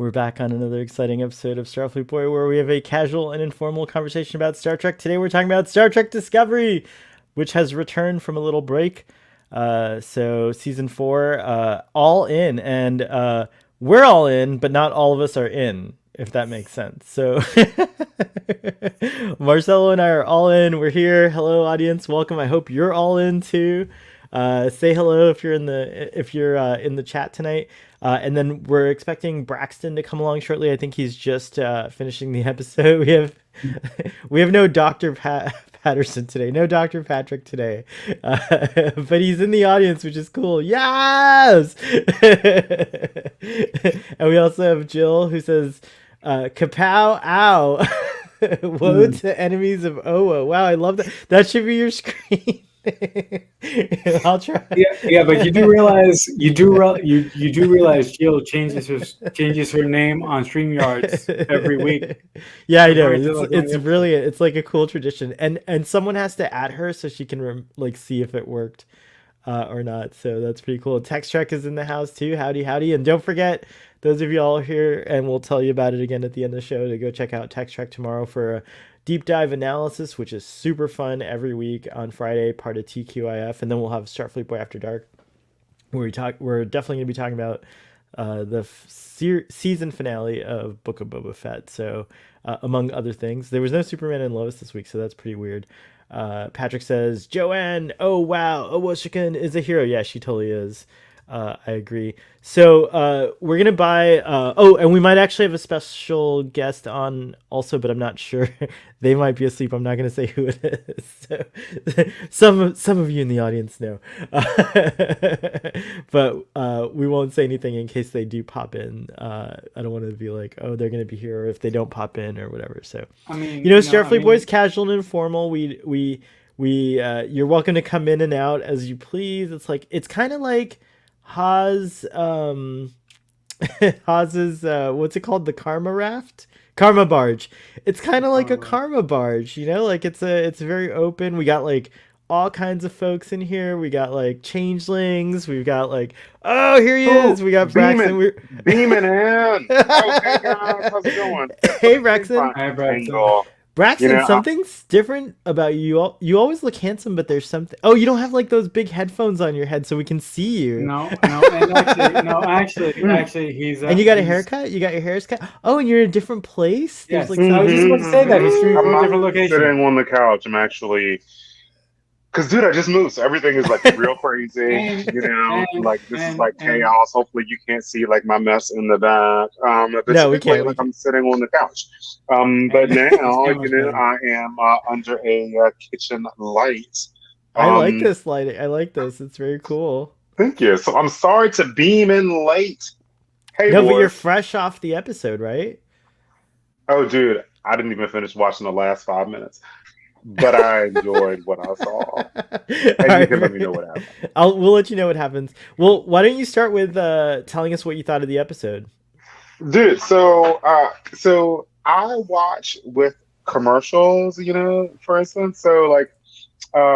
We're back on another exciting episode of Starfleet Boy where we have a casual and informal conversation about Star Trek. Today we're talking about Star Trek Discovery, which has returned from a little break. So season 4, all in, and we're all in, but not all of us are in, if that makes sense. So Marcelo and I are all in. We're here. Hello, audience. Welcome. I hope you're all in too. Say hello if you're in the chat tonight. And then we're expecting Braxton to come along shortly. I think he's just finishing the episode. We have no Patterson today, no Dr. Patrick today, but he's in the audience, which is cool. Yes. And we also have Jill who says, "Kapow, ow." Woe to enemies of Owo. Wow, I love that. That should be your screen. I'll try. Yeah, but you do realize Jill changes her name on StreamYards every week. Yeah, I know. It's brilliant. It's like a cool tradition, and someone has to add her so she can see if it worked or not. So that's pretty cool. Text Trek is in the house too. Howdy, and don't forget, those of you all here, and we'll tell you about it again at the end of the show, to go check out Text Trek tomorrow for a deep dive analysis, which is super fun every week on Friday, part of TQIF, and then we'll have Starfleet Boy After Dark, where we're definitely going to be talking about the season finale of Book of Boba Fett. So, among other things, there was no Superman and Lois this week, so that's pretty weird. Patrick says, "Joanne, oh wow, Owoshikun is a hero." Yeah, she totally is. I agree. So we're gonna buy. And we might actually have a special guest on also, but I'm not sure. They might be asleep. I'm not gonna say who it is. So some of you in the audience know, but we won't say anything in case they do pop in. I don't want to be like, oh, they're gonna be here, or if they don't pop in or whatever. So I mean, Starfleet Boys, casual and informal. We you're welcome to come in and out as you please. It's kind of like Haz's what's it called, the karma barge. It's kind of like a karma barge, it's very open. We got all kinds of folks in here. We got changelings. We've got oh, here he is. We got Braxton. Beaming in. Okay, guys, how's it going? Hey, Braxton. Hi, Braxton. Braxton, something's different about you. You always look handsome, but there's something. Oh, you don't have those big headphones on your head so we can see you. No, and actually, he's. And you got a haircut. You got your hair cut. Oh, and you're in a different place. Yes, I was just about to say that. He's streaming from a different location. Sitting on the couch. I'm actually. Cause dude, I just moved, so everything is real crazy, this is chaos. Hopefully you can't see my mess in the back. No, we can't. I'm sitting on the couch. But now, I am under a kitchen light. I like this lighting. I like this. It's very cool. Thank you. So I'm sorry to beam in late. Hey, no, boys. But you're fresh off the episode, right? Oh, dude, I didn't even finish watching the last 5 minutes. But I enjoyed what I saw. And you can let me know what happens. We'll let you know what happens. Well, why don't you start with telling us what you thought of the episode? Dude, so I watch with commercials, for instance. So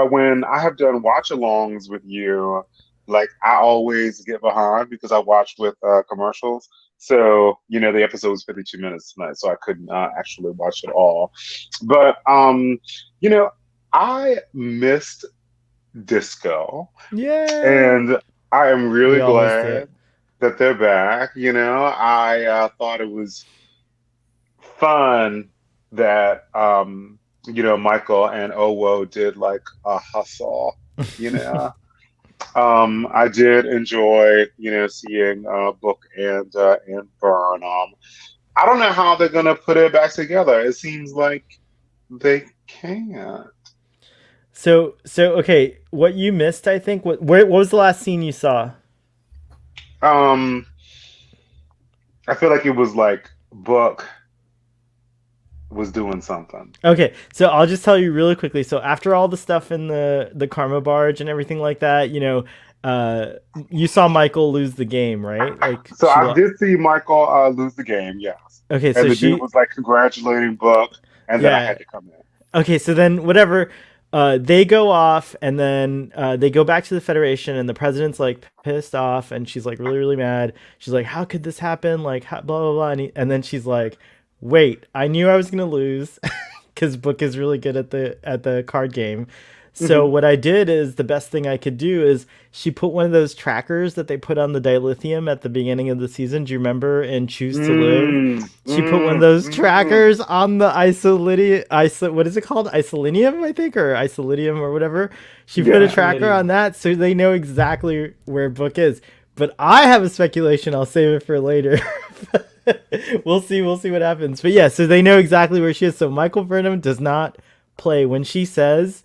when I have done watch-alongs with you, I always get behind because I watch with commercials. So, the episode was 52 minutes tonight, so I couldn't actually watch it all. But, I missed Disco. Yeah. And I am really glad that they're back. I thought it was fun that, Michael and Owo did a hustle, I did enjoy, seeing Book and Burnham. I don't know how they're gonna put it back together. It seems like they can't. So okay, what you missed, I think. What was the last scene you saw? I feel like it was Book was doing something. Okay, so I'll just tell you really quickly. So after all the stuff in the karma barge and everything like that, you saw Michael lose the game, right? So I did see Michael lose the game, yes. Okay, so and the dude was congratulating Book, and then I had to come in. Okay, so then whatever. They go off, and then they go back to the Federation, and the president's like pissed off, and she's like really really mad. She's like, "How could this happen?" Like blah blah blah, and then she's like, "Wait, I knew I was gonna lose." Because Book is really good at the card game. So Mhm. what I did is the best thing I could do is she put one of those trackers that they put on the dilithium at the beginning of the season. Do you remember in Choose to Live? Mm, She put one of mm, those mm. trackers on the what is it called? Isolinium, I think, or isolidium or whatever. She put a Yeah. tracker on Isolating. that so they know exactly where Book is. But I have a speculation. I'll save it for later. We'll see. We'll see what happens. But yeah, so they know exactly where she is. So Michael Burnham does not play when she says,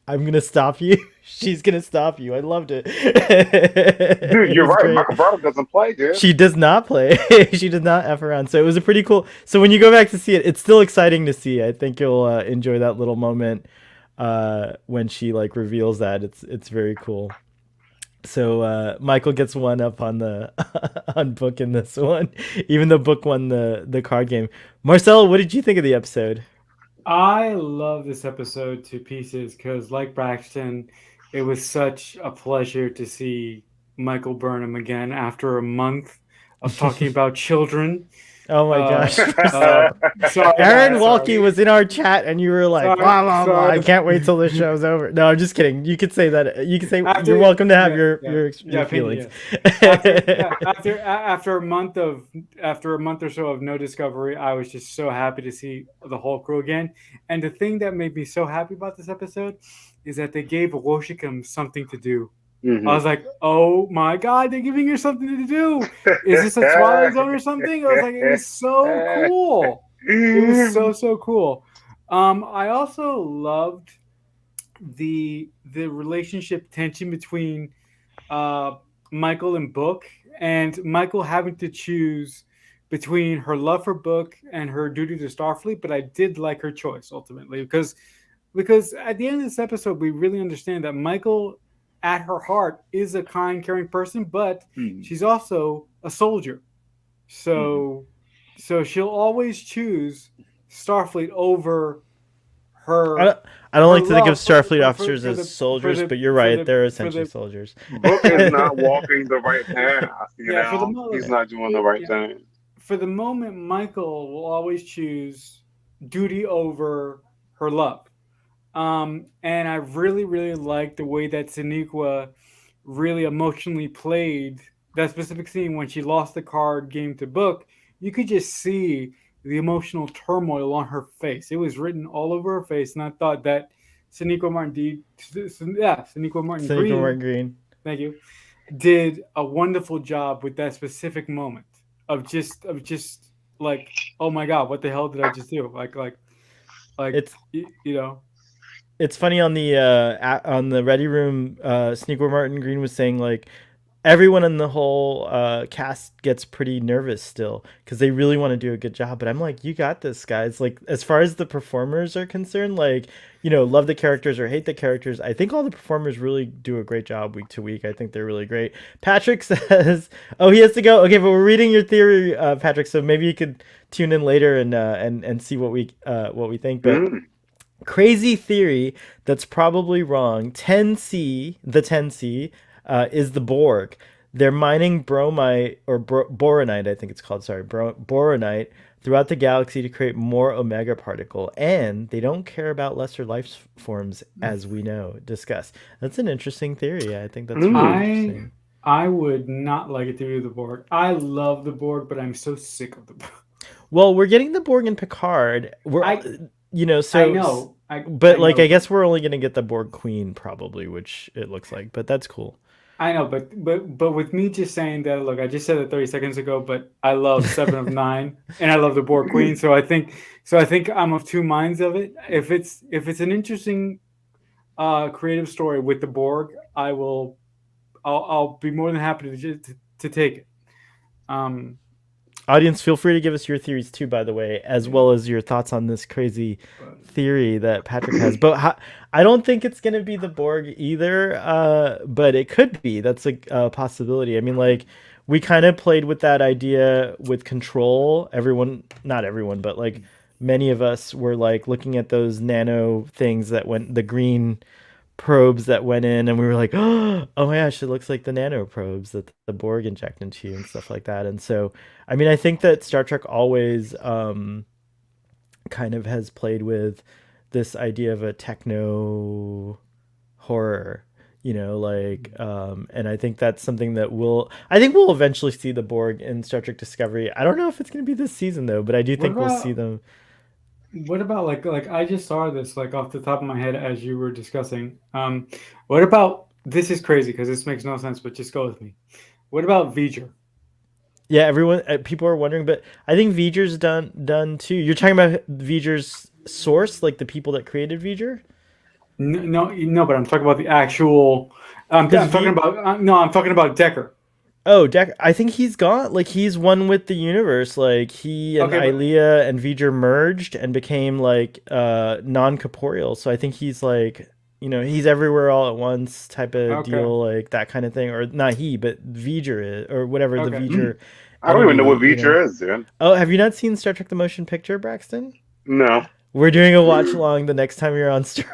"I'm gonna stop you." She's gonna stop you. I loved it. Dude, It you're was right. great. Michael Burnham doesn't play, dude. She does not play. She does not f around. So it was a pretty cool. So when you go back to see it, it's still exciting to see. I think you'll enjoy that little moment when she like reveals that. It's very cool. So Michael gets one up on the on Book in this one, even though Book won the card game. Marcel, what did you think of the episode? I love this episode to pieces because, like Braxton, it was such a pleasure to see Michael Burnham again after a month of talking about children. Oh my Uh, gosh, uh, Marcel. sorry, Aaron guys. Walkie Sorry. was in our chat, and you were like, Sorry. blah blah blah. I Sorry. can't wait till the show's over. No, I'm just kidding. You could say that. You could say you're After, welcome to have yeah, yeah, yeah, your opinion, feelings. yes. After, yeah, after a month of after a month or so of no discovery, I was just so happy to see the whole crew again. And the thing that made me so happy about this episode is that they gave Woshicum something to do. I Mhm. was like, oh my god, they're giving her something to do. Is this a Twilight Zone or something? I was like, it was so cool. It was so so cool. I also loved the relationship tension between uh, Michael and Book, and Michael having to choose between her love for Book and her duty to Starfleet. But I did like her choice ultimately because at the end of this episode, we really understand that Michael, at her heart, is a kind, caring person, but Mhm. she's also a soldier. Mhm. So, so she'll always choose Starfleet over I her don't, I don't her like to think of love Starfleet officers for as the for soldiers, the but you're for right. the They're for essentially the soldiers. Book is not walking the right path, yeah for the He's moment not doing the right yeah thing. for the moment Michael will always choose duty over her love. And I really, really like the way that Sonequa really emotionally played that specific scene when she lost the card game to Book. You could just see the emotional turmoil on her face. It was written all over her face, and I thought that Sonequa Martin, Sonequa Martin Cynical Green, Mark Green. thank you, did a wonderful job with that specific moment of just like, oh my god, what the hell did I just do? Like It's you know. it's funny on the Ready Room. Sneaker Martin Green was saying like everyone in the whole cast gets pretty nervous still because they really want to do a good job. But I'm like, you got this, guys. Like as far as the performers are concerned, like love the characters or hate the characters. I think all the performers really do a great job week to week. I think they're really great. Patrick says, "Oh, he has to go." Okay, but we're reading your theory, Patrick. So maybe you could tune in later and see what we think. But Mm. crazy theory that's probably wrong. 10C, the 10C, is the Borg. They're mining bromite or boronite, I think it's called. Sorry, boronite throughout the galaxy to create more omega particle, and they don't care about lesser life forms, as we know. Discuss. That's an interesting theory. I think that's really Mm. I interesting. I would not like it to be the Borg. I love the Borg, but I'm so sick of the Borg. Well, we're getting the Borg in Picard. I I So, know. but I like, know, I but guess we're only gonna get the Borg Queen probably, which it looks like. But that's cool. I know, but with me just saying that, look, I just said it 30 seconds ago, but I love Seven of Nine and I love the Borg Queen, so I think I'm of two minds of it. If it's an interesting creative story with the Borg, I'll be more than happy to take it. Um Audience, feel free to give us your theories too, by the way, as yeah, well as your thoughts on this crazy but theory that Patrick has. But I don't think it's going to be the Borg either, but it could be. That's a possibility. I mean, like, we kind of played with that idea with Control. Everyone, not everyone, but like many of us were like looking at those nano things that went, the green probes that went in, and we were like, oh my gosh, it looks like the nano probes that the Borg inject into you and stuff like that. And so, I mean, I think that Star Trek always kind of has played with this idea of a techno horror, like and I think that's something that we'll eventually see the Borg in Star Trek Discovery. I don't know if it's going to be this season though, but I do What think we'll see about them. what about like I just saw this like off the top of my head as you were discussing. What about this is crazy because this makes no sense, but just go with me. What about V'ger? Yeah, everyone, people are wondering, but I think V'ger's done too. You're talking about V'ger's source, like the people that created V'ger, No, no, but I'm talking about the actual. because I'm talking V. about no, I'm talking about Decker. Oh, Deck. I think he's gone. Like he's one with the universe. Like he and Okay, but Ilea and V'ger merged and became like non-corporeal. So I think he's like, he's everywhere all at once type of okay, deal, like that kind of thing. Or not he, but V'ger is, or whatever the okay. V'ger I don't even know entity. what V'ger is, dude. Oh, have you not seen Star Trek: The Motion Picture, Braxton? No. We're doing a watch along the next time you're on Starfleet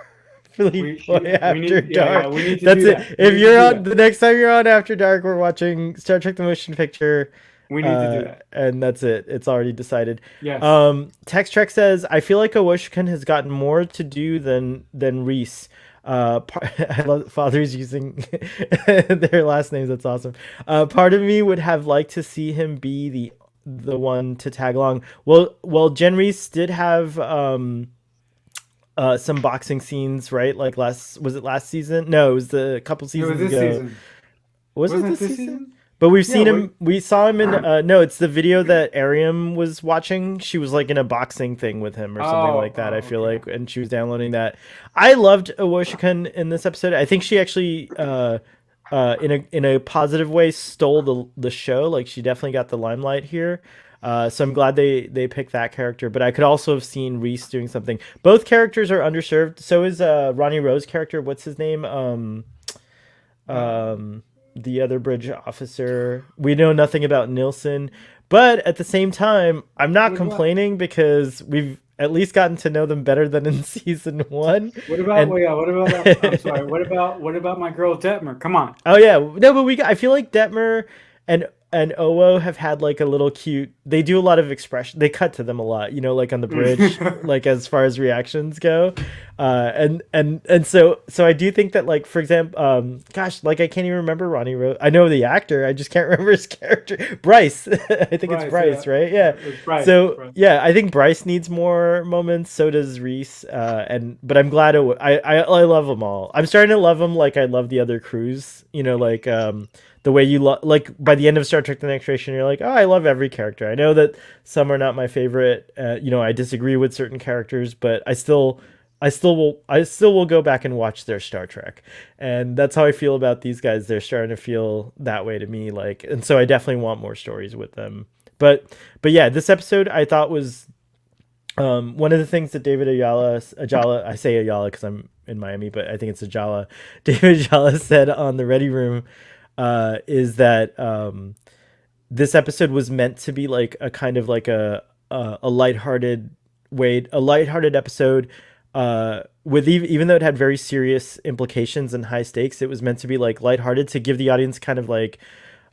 We After need yeah, Dark. we need to That's do that. it. We If need to you're do on that. the next time you're on After Dark, we're watching Star Trek: The Motion Picture, We need to do that. and that's it. It's already decided. Yes. Text Trek says, "I feel like Awoshikan has gotten more to do than Reese." I love fathers using their last names. That's awesome. Part of me would have liked to see him be the one to tag along. Well, Jen Reese did have some boxing scenes, right? Like was it last season? No, it was a couple It was seasons this ago. season. Was it Wasn't it this this season? season? But we've Yeah. seen him. We saw him in. No, it's the video that Ariam was watching. She was like in a boxing thing with him or something like that. I feel Okay. like, and she was downloading that. I loved Awoshikan in this episode. I think she actually, in a positive way, stole the show. Like she definitely got the limelight here. So I'm glad they picked that character. But I could also have seen Reese doing something. Both characters are underserved. So is Ronnie Rowe's character. What's his name? Uh, Um, the other bridge officer. We know nothing about Nilsson, but at the same time, I'm not what about complaining because we've at least gotten to know them better than in season one. what about And well, yeah, what about I'm sorry. What about my girl Detmer? Come on. oh yeah, no, but I feel like Detmer and Owo have had like a little cute. They do a lot of expression. They cut to them a lot, like on the bridge, like as far as reactions go. And so I do think that, like, for example, gosh, like I can't even remember Ronnie Rose. I know the actor, I just can't remember his character. Bryce, I think it's Bryce, yeah. Bryce, right? Yeah. It's Bryce. It's So Bryce. yeah, I think Bryce needs more moments. So does Reese. But I'm glad I love them all. I'm starting to love them like I love the other crews. Like the way you like by the end of Star Trek: The Next Generation, you're like, oh, I love every character. I know that some are not my favorite. I disagree with certain characters, but I still will go back and watch their Star Trek, and that's how I feel about these guys. They're starting to feel that way to me, like, and so I definitely want more stories with them. But yeah, this episode I thought was one of the things that David Ajala, I say Ayala because I'm in Miami, but I think it's Ajala. David Ajala said on the Ready Room is that this episode was meant to be like a kind of like a lighthearted a lighthearted episode. With even though it had very serious implications and high stakes, it was meant to be like lighthearted to give the audience kind of like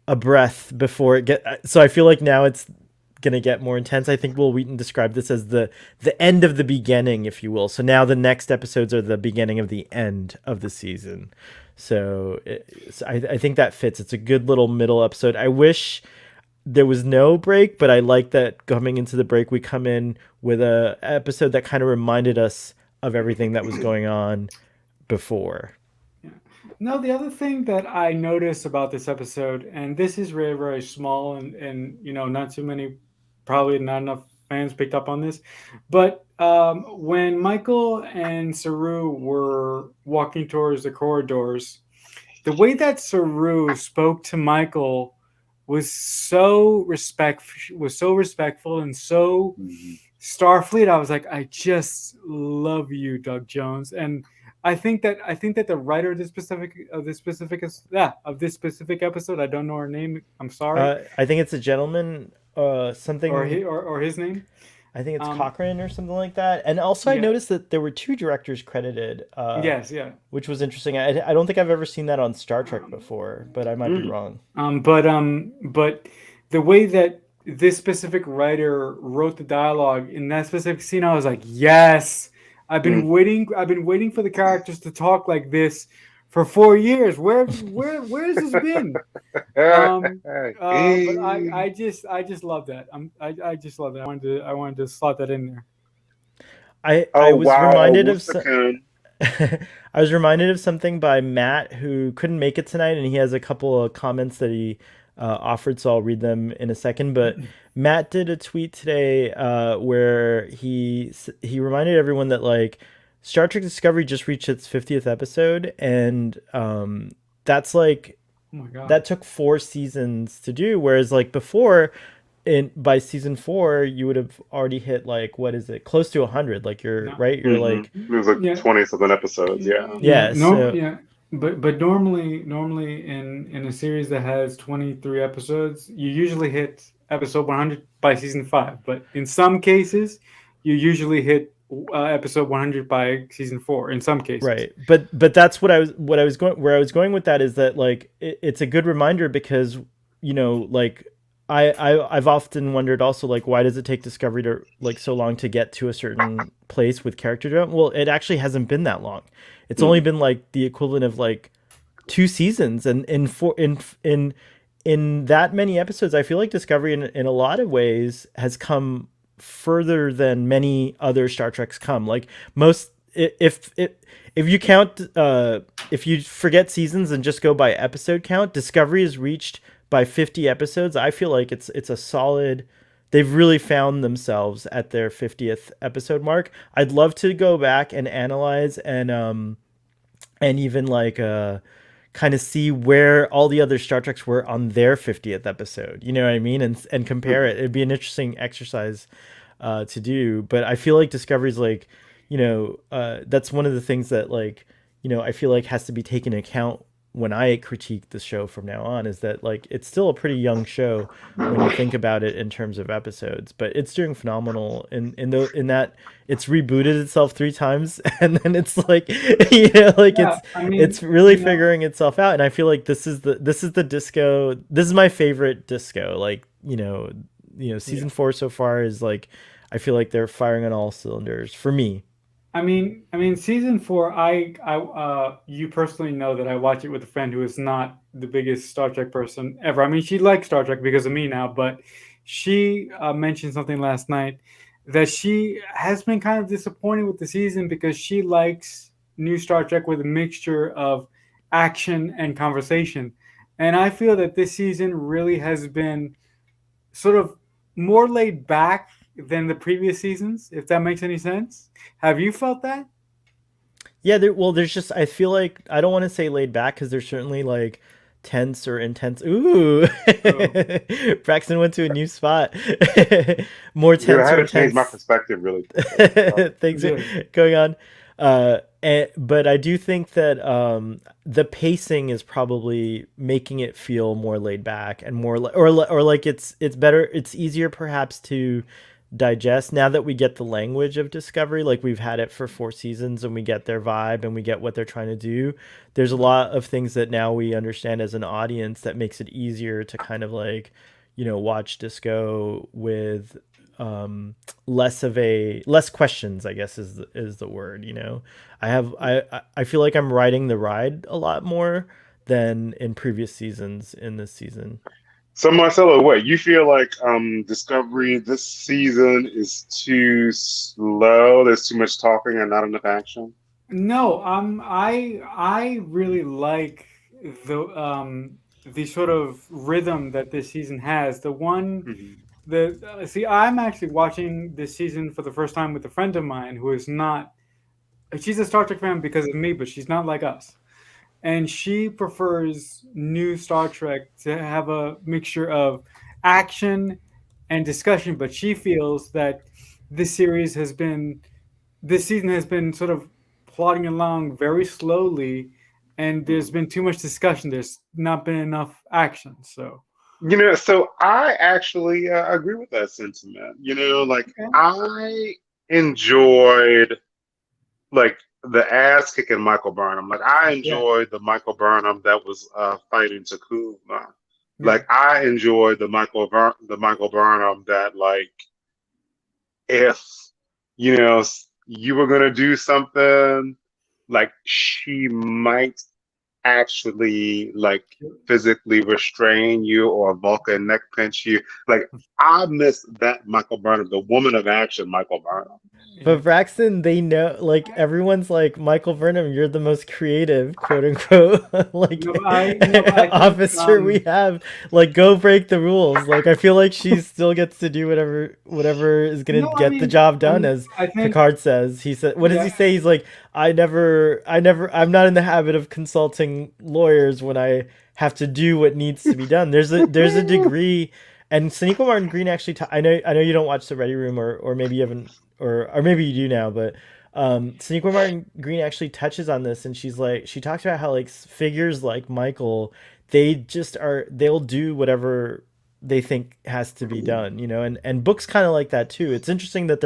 a breath before it get. So I feel like now it's gonna get more intense. I think Will Wheaton described this as the end of the beginning, if you will. So now the next episodes are the beginning of the end of the season. So I think that fits. It's a good little middle episode. I wish there was no break, but I like that coming into the break, we come in with a episode that kind of reminded us of everything that was going on before. Yeah. No, the other thing that I noticed about this episode, and this is very, very small, and not too many, probably not enough fans picked up on this, but when Michael and Saru were walking towards the corridors, the way that Saru spoke to Michael was so respectful and so Starfleet. I was like, I just love you, Doug Jones, and I think that the writer of this specific episode, I don't know her name. I'm sorry, I think it's a gentleman, or something. he or his name. I think it's Um, Cochran or something like that. And also, I yeah, noticed that there were two directors credited, yes, yeah. which was interesting. I don't think I've ever seen that on Star Trek Um, before, but I might be Mm. wrong. but the way that this specific writer wrote the dialogue in that specific scene, I was like, yes, Mm. I've been waiting for the characters to talk like this for 4 years. Where has this been? But I just love that. I just love that. I wanted to slot that in there. I Oh was wow, reminded of what's the coon? I was reminded of something by Matt who couldn't make it tonight, and he has a couple of comments that he offered, so I'll read them in a second. But Matt did a tweet today where he reminded everyone that like Star Trek Discovery just reached its 50th episode, and that's like Oh my god. that took 4 seasons to do, whereas like before in by season 4 you would have already hit like what is it close to 100, like you're No. right, you're Hmm. like It was like Yeah. 20 something episodes. Yeah. Yeah. yeah, No. so Yeah. But normally in a series that has 23 episodes, you usually hit episode 100 by season 5. But in some cases, you usually hit episode 100 by season 4. In some cases. right, but that's what I was going where I was going with that is that like it's a good reminder because like I've often wondered also like why does it take Discovery to like so long to get to a certain place with character development. Well, it actually hasn't been that long. It's only Mm. been like the equivalent of like 2 seasons, and in that many episodes I feel like Discovery in a lot of ways has come further than many other Star Treks come. Like most, if you count, if you forget seasons and just go by episode count, Discovery is reached by 50 episodes. I feel like it's a solid. They've really found themselves at their 50th episode mark. I'd love to go back and analyze and even like kind of see where all the other Star Treks were on their 50th episode. You know what I mean? And compare it. It'd be an interesting exercise to do. But I feel like Discovery's like, that's one of the things that like, I feel like has to be taken into account when I critique the show from now on, is that like it's still a pretty young show when you think about it in terms of episodes, but it's doing phenomenal in that it's rebooted itself 3 times and then it's like like Yeah. I mean, it's really figuring itself out. And I feel like this is the disco, this is my favorite disco, like Yeah. season 4 so far is like I feel like they're firing on all cylinders for me. Season 4. You personally know that I watch it with a friend who is not the biggest Star Trek person ever. I mean, she likes Star Trek because of me now, but she mentioned something last night that she has been kind of disappointed with the season because she likes new Star Trek with a mixture of action and conversation, and I feel that this season really has been sort of more laid back than the previous seasons, if that makes any sense. Have you felt that? Yeah, there's just I feel like I don't want to say laid back because there's certainly like tense or intense. Ooh, Oh, Braxton went to a new spot. More Dude, I tense had or to change my intense perspective really quickly. Sorry. things are yeah, going on. But I do think that the pacing is probably making it feel more laid back and or like it's better. It's easier perhaps to digest now that we get the language of Discovery. Like we've had it for 4 seasons and we get their vibe and we get what they're trying to do. There's a lot of things that now we understand as an audience that makes it easier to kind of like watch Disco with less questions, I guess is the word. I feel like I'm riding the ride a lot more than in previous seasons in this season. So Marcelo, what you feel like Discovery this season is too slow? There's too much talking and not enough action. no, I really like the sort of rhythm that this season has. Hmm. See, I'm actually watching this season for the first time with a friend of mine who is not. She's a Star Trek fan because of me, but she's not like us, and she prefers new Star Trek to have a mixture of action and discussion. But she feels that this series has been this season has been sort of plodding along very slowly, and there's been too much discussion. There's not been enough action. So So I actually agree with that sentiment. Like Okay. I enjoyed like the ass kicking Michael Burnham. Like I Yeah. enjoyed the Michael Burnham that was fighting Takuma. Yeah. Like I enjoyed the Michael Burnham that like if you were gonna do something, like she might actually like physically restrain you or Vulcan neck pinch you. Like I miss that Michael Burnham, the woman of action Michael Burnham. But Yeah. Braxton, they know, like everyone's like Michael Burnham, you're the most creative, quote unquote, like I think officer we have. Like, go break the rules. Like, I feel like she still gets to do whatever is gonna no, I get the mean, job I done. mean, As I think, Picard says, he said, what does he yeah, say? He's like, I'm not in the habit of consulting lawyers when I have to do what needs to be done. There's a degree. And Sonequa Martin Green actually, I know you don't watch the Ready Room, or maybe you haven't, or maybe you do now, but Sonequa Martin Green actually touches on this, and she talks about how like figures like Michael, they'll do whatever they think has to be done, and books kind of like that too. It's interesting that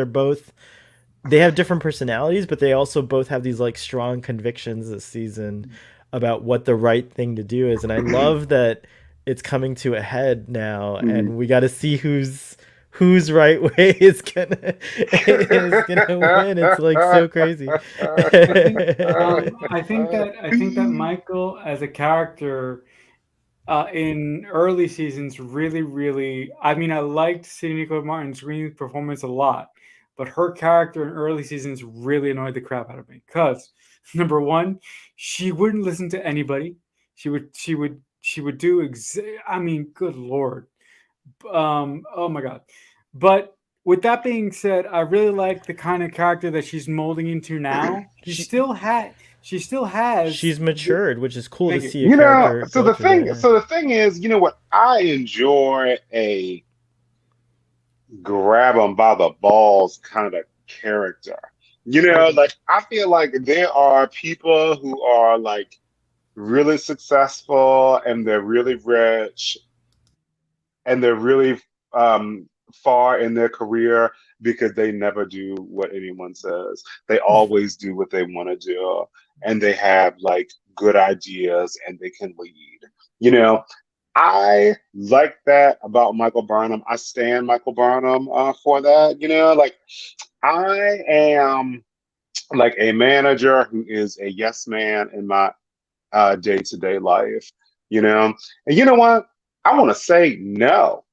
they have different personalities, but they also both have these like strong convictions this season about what the right thing to do is. And I love that it's coming to a head now, Mhm. and we got to see whose right way is gonna win. It's like so crazy. I think that Michael as a character in early seasons really, really. I mean, I liked Nicole Martin Green's performance a lot, but her character in early seasons really annoyed the crap out of me. Cause number one, she wouldn't listen to anybody. She would do. I mean, good lord. Oh my god. But with that being said, I really like the kind of character that she's molding into now. she She still has. she's matured, which is cool to Thank you. see a character So go the through that. thing, Yeah. so the thing is, what? I enjoy a grab them by the balls kind of character. Okay. Like I feel like there are people who are like really successful and they're really rich and they're really far in their career because they never do what anyone says. They always do what they want to do, and they have like good ideas and they can lead. You know, I like that about Michael Burnham. I stand Michael Burnham for that. Like I am like a manager who is a yes man in my day to day life. And you know what? I want to say no.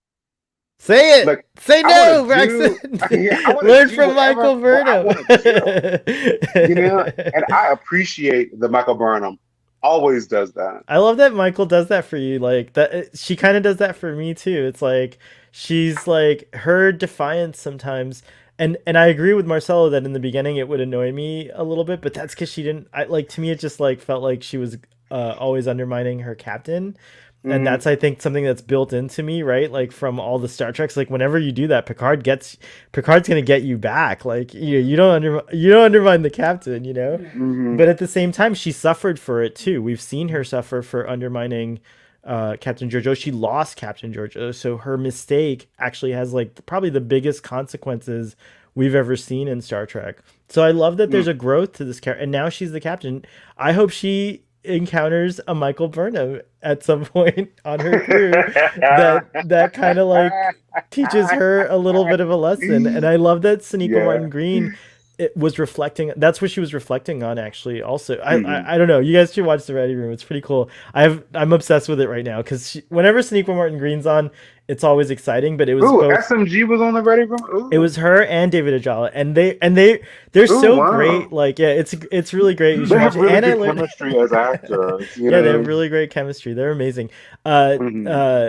Say it. Like Say I want to no, do, Braxton. yeah, I want to Learn do from whatever Michael what I Burnham. want to do. And I appreciate that Michael Burnham always does that. I love that Michael does that for you. Like that, she kind of does that for me too. It's like she's like her defiance sometimes, and I agree with Marcelo that in the beginning it would annoy me a little bit, but that's because she didn't. I like to me it just like felt like she was always undermining her captain, and Hmm. that's I think something that's built into me, right? Like from all the Star Treks, like whenever you do that, Picard's gonna get you back. Like you don't undermine the captain, Yeah. Hmm. but at the same time, she suffered for it too. We've seen her suffer for undermining Captain Georgiou. She lost Captain Georgiou, so her mistake actually has like probably the biggest consequences we've ever seen in Star Trek. So I love that there's a growth to this character, and now she's the captain. I hope she encounters a Michael Burnham at some point on her crew that kind of like teaches her a little bit of a lesson. And I love that Sonequa Yeah. Martin Green it was reflecting, that's what she was reflecting on actually also. Hmm. I don't know, you guys should watch the Ready Room, it's pretty cool. I'm obsessed with it right now because whenever Sonequa Martin Green's on, it's always exciting, but it was Ooh, both, SMG was on the Ready Room. it Ooh, was her and David Ajala, and they're ooh, so great. wow. Like, yeah, it's really great. You They should have watch it. really And I good learned, chemistry as actors. yeah, they have really great chemistry. They're amazing. Hmm.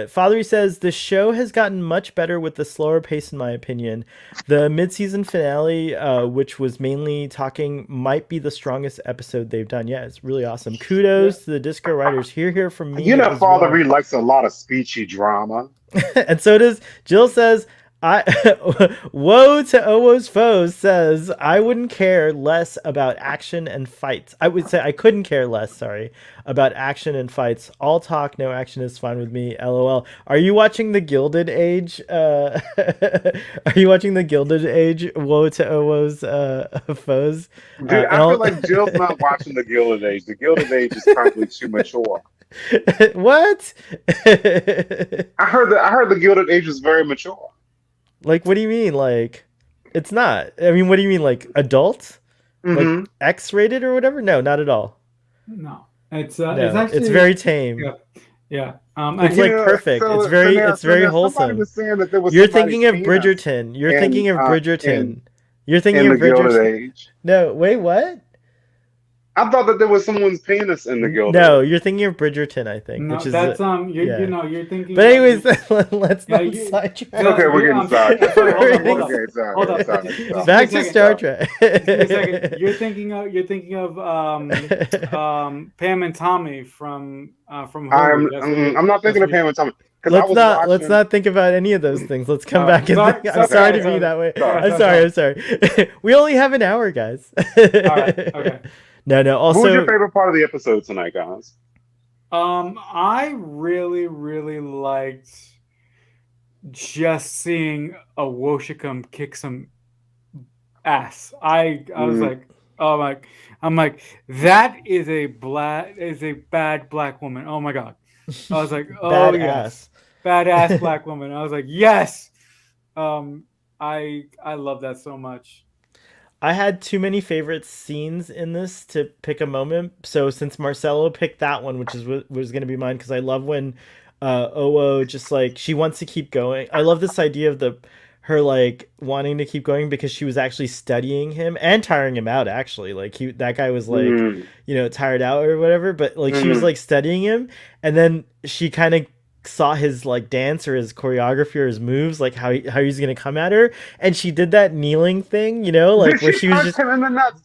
Fathery says the show has gotten much better with the slower pace, in my opinion. The mid-season finale, which was mainly talking, might be the strongest episode they've done. Yeah, it's really awesome. Yeah. Kudos to the Disco writers. Here from me as Father well. Reed likes a lot of speechy drama. And so does Jill says, I woe to Owo's foes says I wouldn't care less about action and fights. I would say I couldn't care less, sorry, about action and fights. All talk, no action is fine with me. LOL. Are you watching the Gilded Age? Are you watching the Gilded Age? Woe to Owo's foes. Dude, And I feel all like Jill's not watching the Gilded Age. The Gilded Age is probably too mature. what? I heard the Gilded Age was very mature. Like, what do you mean? Like, it's not. I mean, what do you mean? Like, adult? Like, Mm-hmm. X-rated or whatever? No, not at all. No, it's No, actually it's very tame. yeah, yeah. It's like perfect. It's very, it's very Somebody wholesome. was saying that there was You're somebody's thinking of penis Bridgerton. You're in thinking of Bridgerton. You're thinking in of the Gilded Bridgerton. Age. No, wait, what? I thought that there was someone's penis in the Gilded No, Age. you're thinking of Bridgerton, I think, No, which is that's yeah. you're thinking. But anyways, let's Yeah, not sidetrack. Okay, we're getting sidetracked. Sorry, hold on, hold on. Okay, sorry. Hold on. Sorry. Just Back give me to a Star second. Trek. Just give me a second. You're thinking of Pam and Tommy from Hulu. I'm not thinking of Pam and Tommy because I Let's was not watching. let's not think about any of those things. Let's come Alright, back and sorry, I'm sorry, sorry to sorry, be that way. sorry, I'm sorry. We only have an hour, guys. Alright, okay. No. What was your Also, favorite part of the episode tonight, guys? I really, really liked just seeing a Woshicum kick some ass. I was like, oh my, I'm like, that is a bad black woman. Oh my god. I was like, oh yes, badass black woman. I was like, yes. I love that so much. I had too many favorite scenes in this to pick a moment. So since Marcelo picked that one, which is was going to be mine, because I love when Owo just like she wants to keep going. I love this idea of her like wanting to keep going because she was actually studying him and tiring him out. Actually, like that guy was like tired out or whatever. But like she was like studying him, and then she kind of saw his like dance or his choreography or his moves, like how he's gonna come at her, and she did that kneeling thing, like where she was just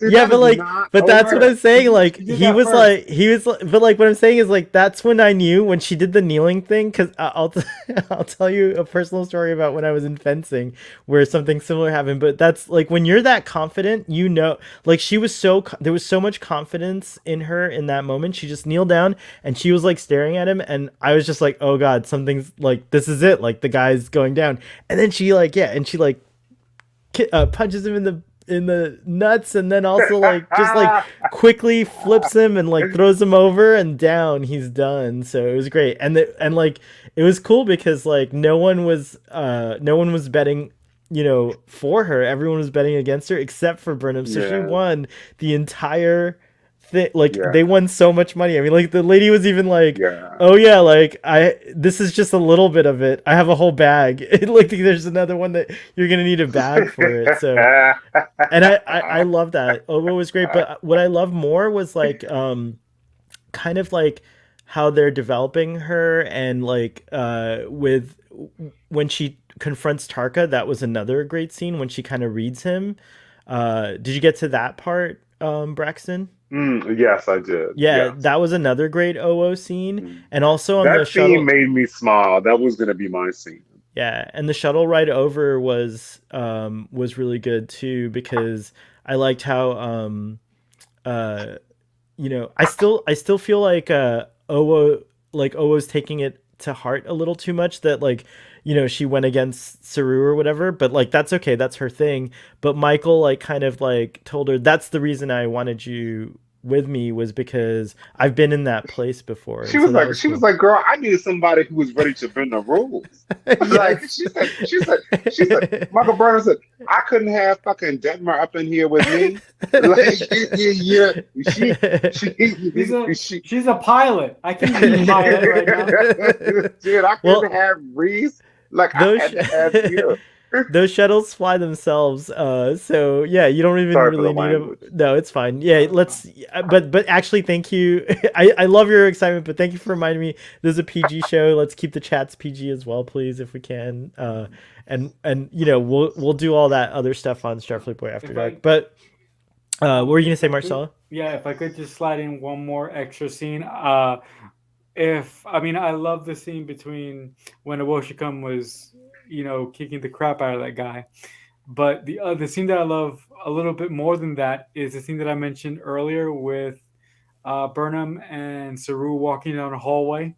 yeah, but like, but that's what I'm saying. Like he was like, but like what I'm saying is like that's when I knew when she did the kneeling thing, because I'll tell you a personal story about when I was in fencing where something similar happened. But that's like when you're that confident, like she was there was so much confidence in her in that moment. She just kneeled down and she was like staring at him, and I was just like, oh god, something's like, this is it, like the guy's going down. And then she like punches him in the nuts, and then also like just like quickly flips him and like throws him over, and down, he's done. So it was great. And like it was cool because like no one was betting for her. Everyone was betting against her except for Burnham. So she won the entire like they won so much money. I mean, like the lady was even like, oh yeah, like this is just a little bit of it, I have a whole bag. Like there's another one that you're gonna need a bag for it. So and I love that. Obo was great, but what I love more was like kind of like how they're developing her, and like with when she confronts Tarka. That was another great scene when she kind of reads him. Did you get to that part, Braxton? Yes, I did. Yeah, yes. That was another great OO scene. And also on that the scene shuttle made me smile. That was gonna be my scene. Yeah, and the shuttle ride over was really good too, because I liked how I still feel like Owo's taking it to heart a little too much, that like she went against Saru or whatever, but like that's okay, that's her thing. But Michael like kind of like told her, that's the reason I wanted you with me, was because I've been in that place before. She was like, girl, I needed somebody who was ready to bend the rules. Like she said, Michael Burnham said, I couldn't have fucking Detmer up in here with me. Like, she's a pilot. I can't be a pilot right now. Dude, I couldn't have Reese. Like I had to have you. Those shuttles fly themselves, so yeah, you don't even really need them. No, it's fine. Yeah, let's. But actually, thank you. I love your excitement, but thank you for reminding me. This is a PG show. Let's keep the chats PG as well, please, if we can. And we'll do all that other stuff on Starfleet Boy After Dark. But what were you gonna say, Marcella? Yeah, if I could just slide in one more extra scene. I love the scene between when Awoshikam was kicking the crap out of that guy. But the scene that I love a little bit more than that is the scene that I mentioned earlier with Burnham and Saru walking down a hallway,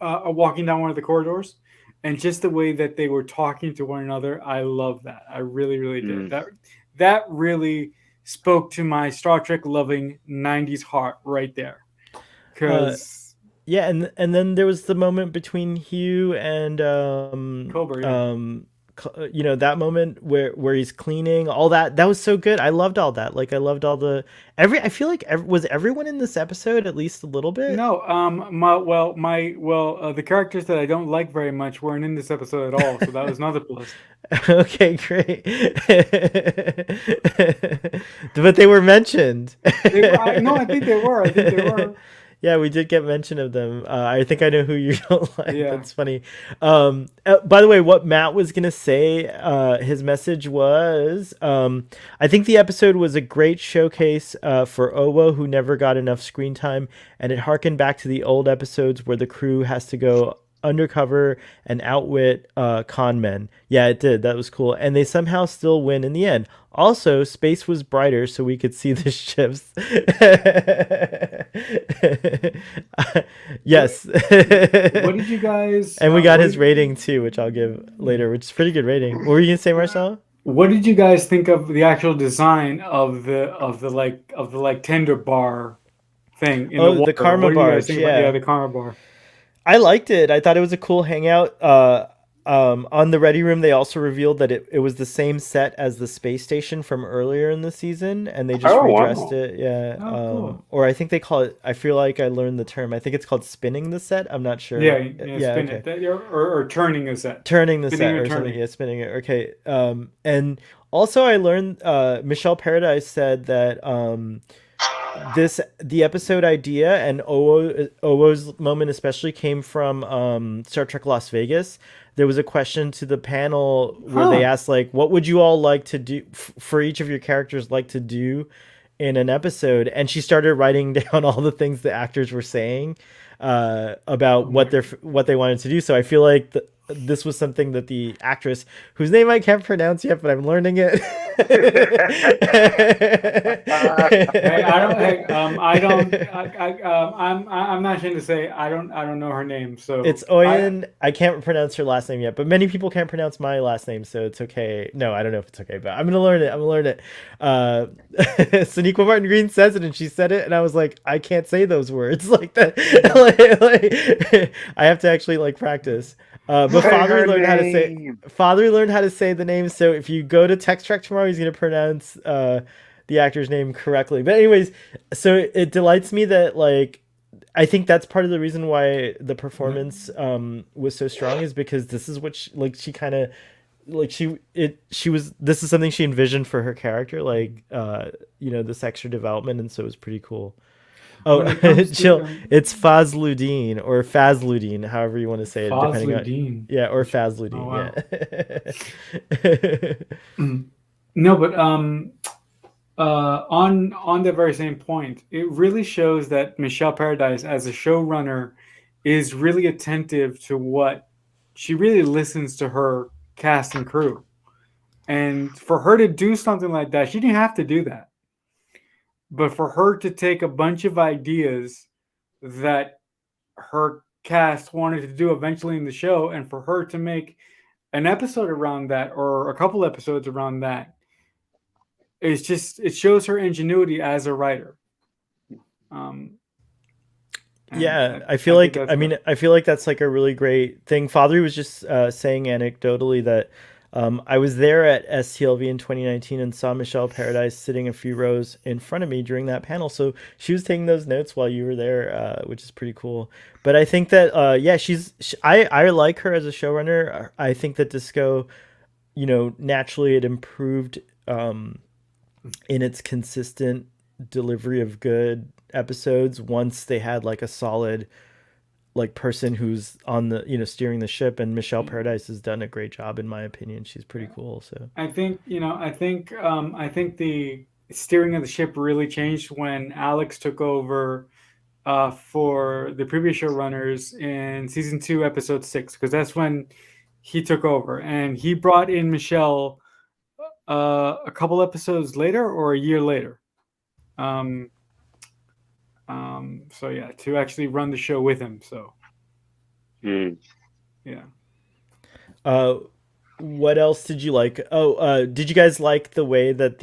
walking down one of the corridors, and just the way that they were talking to one another. I love that. I really, really did. Mm. That really spoke to my Star Trek loving '90s heart right there. Uh, Because yeah, and then there was the moment between Hugh and Cobra, yeah. that moment where he's cleaning, all that was so good. I loved all that. Like I loved all the every. I feel like was everyone in this episode at least a little bit. No, the characters that I don't like very much weren't in this episode at all, so that was another plus. Okay, great. But they were mentioned. No, I think they were. I think they were. Yeah, we did get mention of them. I think I know who you don't like. Yeah. That's funny. By the way, what Matt was gonna say, his message was, I think the episode was a great showcase for Owo, who never got enough screen time, and it harkened back to the old episodes where the crew has to go undercover and outwit con men. Yeah, it did. That was cool, and they somehow still win in the end. Also, space was brighter, so we could see the ships. Yes. What did you guys? And we got his rating too, which I'll give later, which is pretty good rating. What were you gonna say, Marcel? What did you guys think of the actual design of the tender bar thing in the Oh, water? the Karma What do you guys Barge. think about Yeah, the karma bar? I liked it. I thought it was a cool hangout. On the Ready Room, they also revealed that it was the same set as the space station from earlier in the season, and they just Oh redressed wow. it. Yeah. Oh, cool. Or I think they call it. I feel like I learned the term. I think it's called spinning the set. I'm not Yeah, sure. yeah, Yeah. spin Okay. it, or turning a set, Turning the spinning set or or something. turning. Yeah, spinning it. Okay. And also I learned. Michelle Paradise said that the episode idea and Owo's moment especially came from Star Trek Las Vegas. There was a question to the panel where they Huh. asked like, what would you all like to do for each of your characters like to do in an episode, and she started writing down all the things the actors were saying about Oh my. what they wanted to do. So I feel like this was something that the actress, whose name I can't pronounce yet, but I'm learning it. Hey, I don't. Hey, I don't. I'm not ashamed to say I don't know her name. It's So Oyen. I can't pronounce her last name yet, but many people can't pronounce my last name, so it's okay. No, I don't know if it's okay, but I'm gonna learn it. I'm gonna learn it. Sonequa Martin Green says it, and she said it, and I was like, I can't say those words like that. I have to actually like practice. But Say Father her learned how to say name. Father learned how to say the name. So if you go to Text Track tomorrow, he's gonna pronounce the actor's name correctly. But anyways, so it delights me that like I think that's part of the reason why the performance was so strong is because this is what she kind of like she was this is something she envisioned for her character, like this extra development, and so it was pretty cool. Oh, when it comes chill. to It's Fazludeen or Fazludeen, however you want to say it, depending on Fazludeen. yeah, or Oh Fazludeen, wow. yeah. No, but on the very same point, it really shows that Michelle Paradise, as a showrunner, is really attentive to what she really listens to her cast and crew. And for her to do something like that, she didn't have to do that. But for her to take a bunch of ideas that her cast wanted to do eventually in the show, and for her to make an episode around that or a couple episodes around that, it shows her ingenuity as a writer. Um, and Yeah, I I feel think like that's what. I feel like that's like a really great thing. Father was just saying anecdotally that I was there at STLV in 2019 and saw Michelle Paradise sitting a few rows in front of me during that panel. So she was taking those notes while you were there, which is pretty cool. But I think that yeah, I like her as a showrunner. I think that Disco, naturally it improved in its consistent delivery of good episodes once they had like a solid like person who's on the steering the ship, and Michelle Paradise has done a great job in my opinion. She's pretty cool. So I think the steering of the ship really changed when Alex took over for the previous showrunners in season 2, episode 6, because that's when he took over, and he brought in Michelle a couple episodes later or a year later. Um, so yeah, to actually run the show with him. So Mm. yeah. Uh, what else did you like? Oh, did you guys like the way that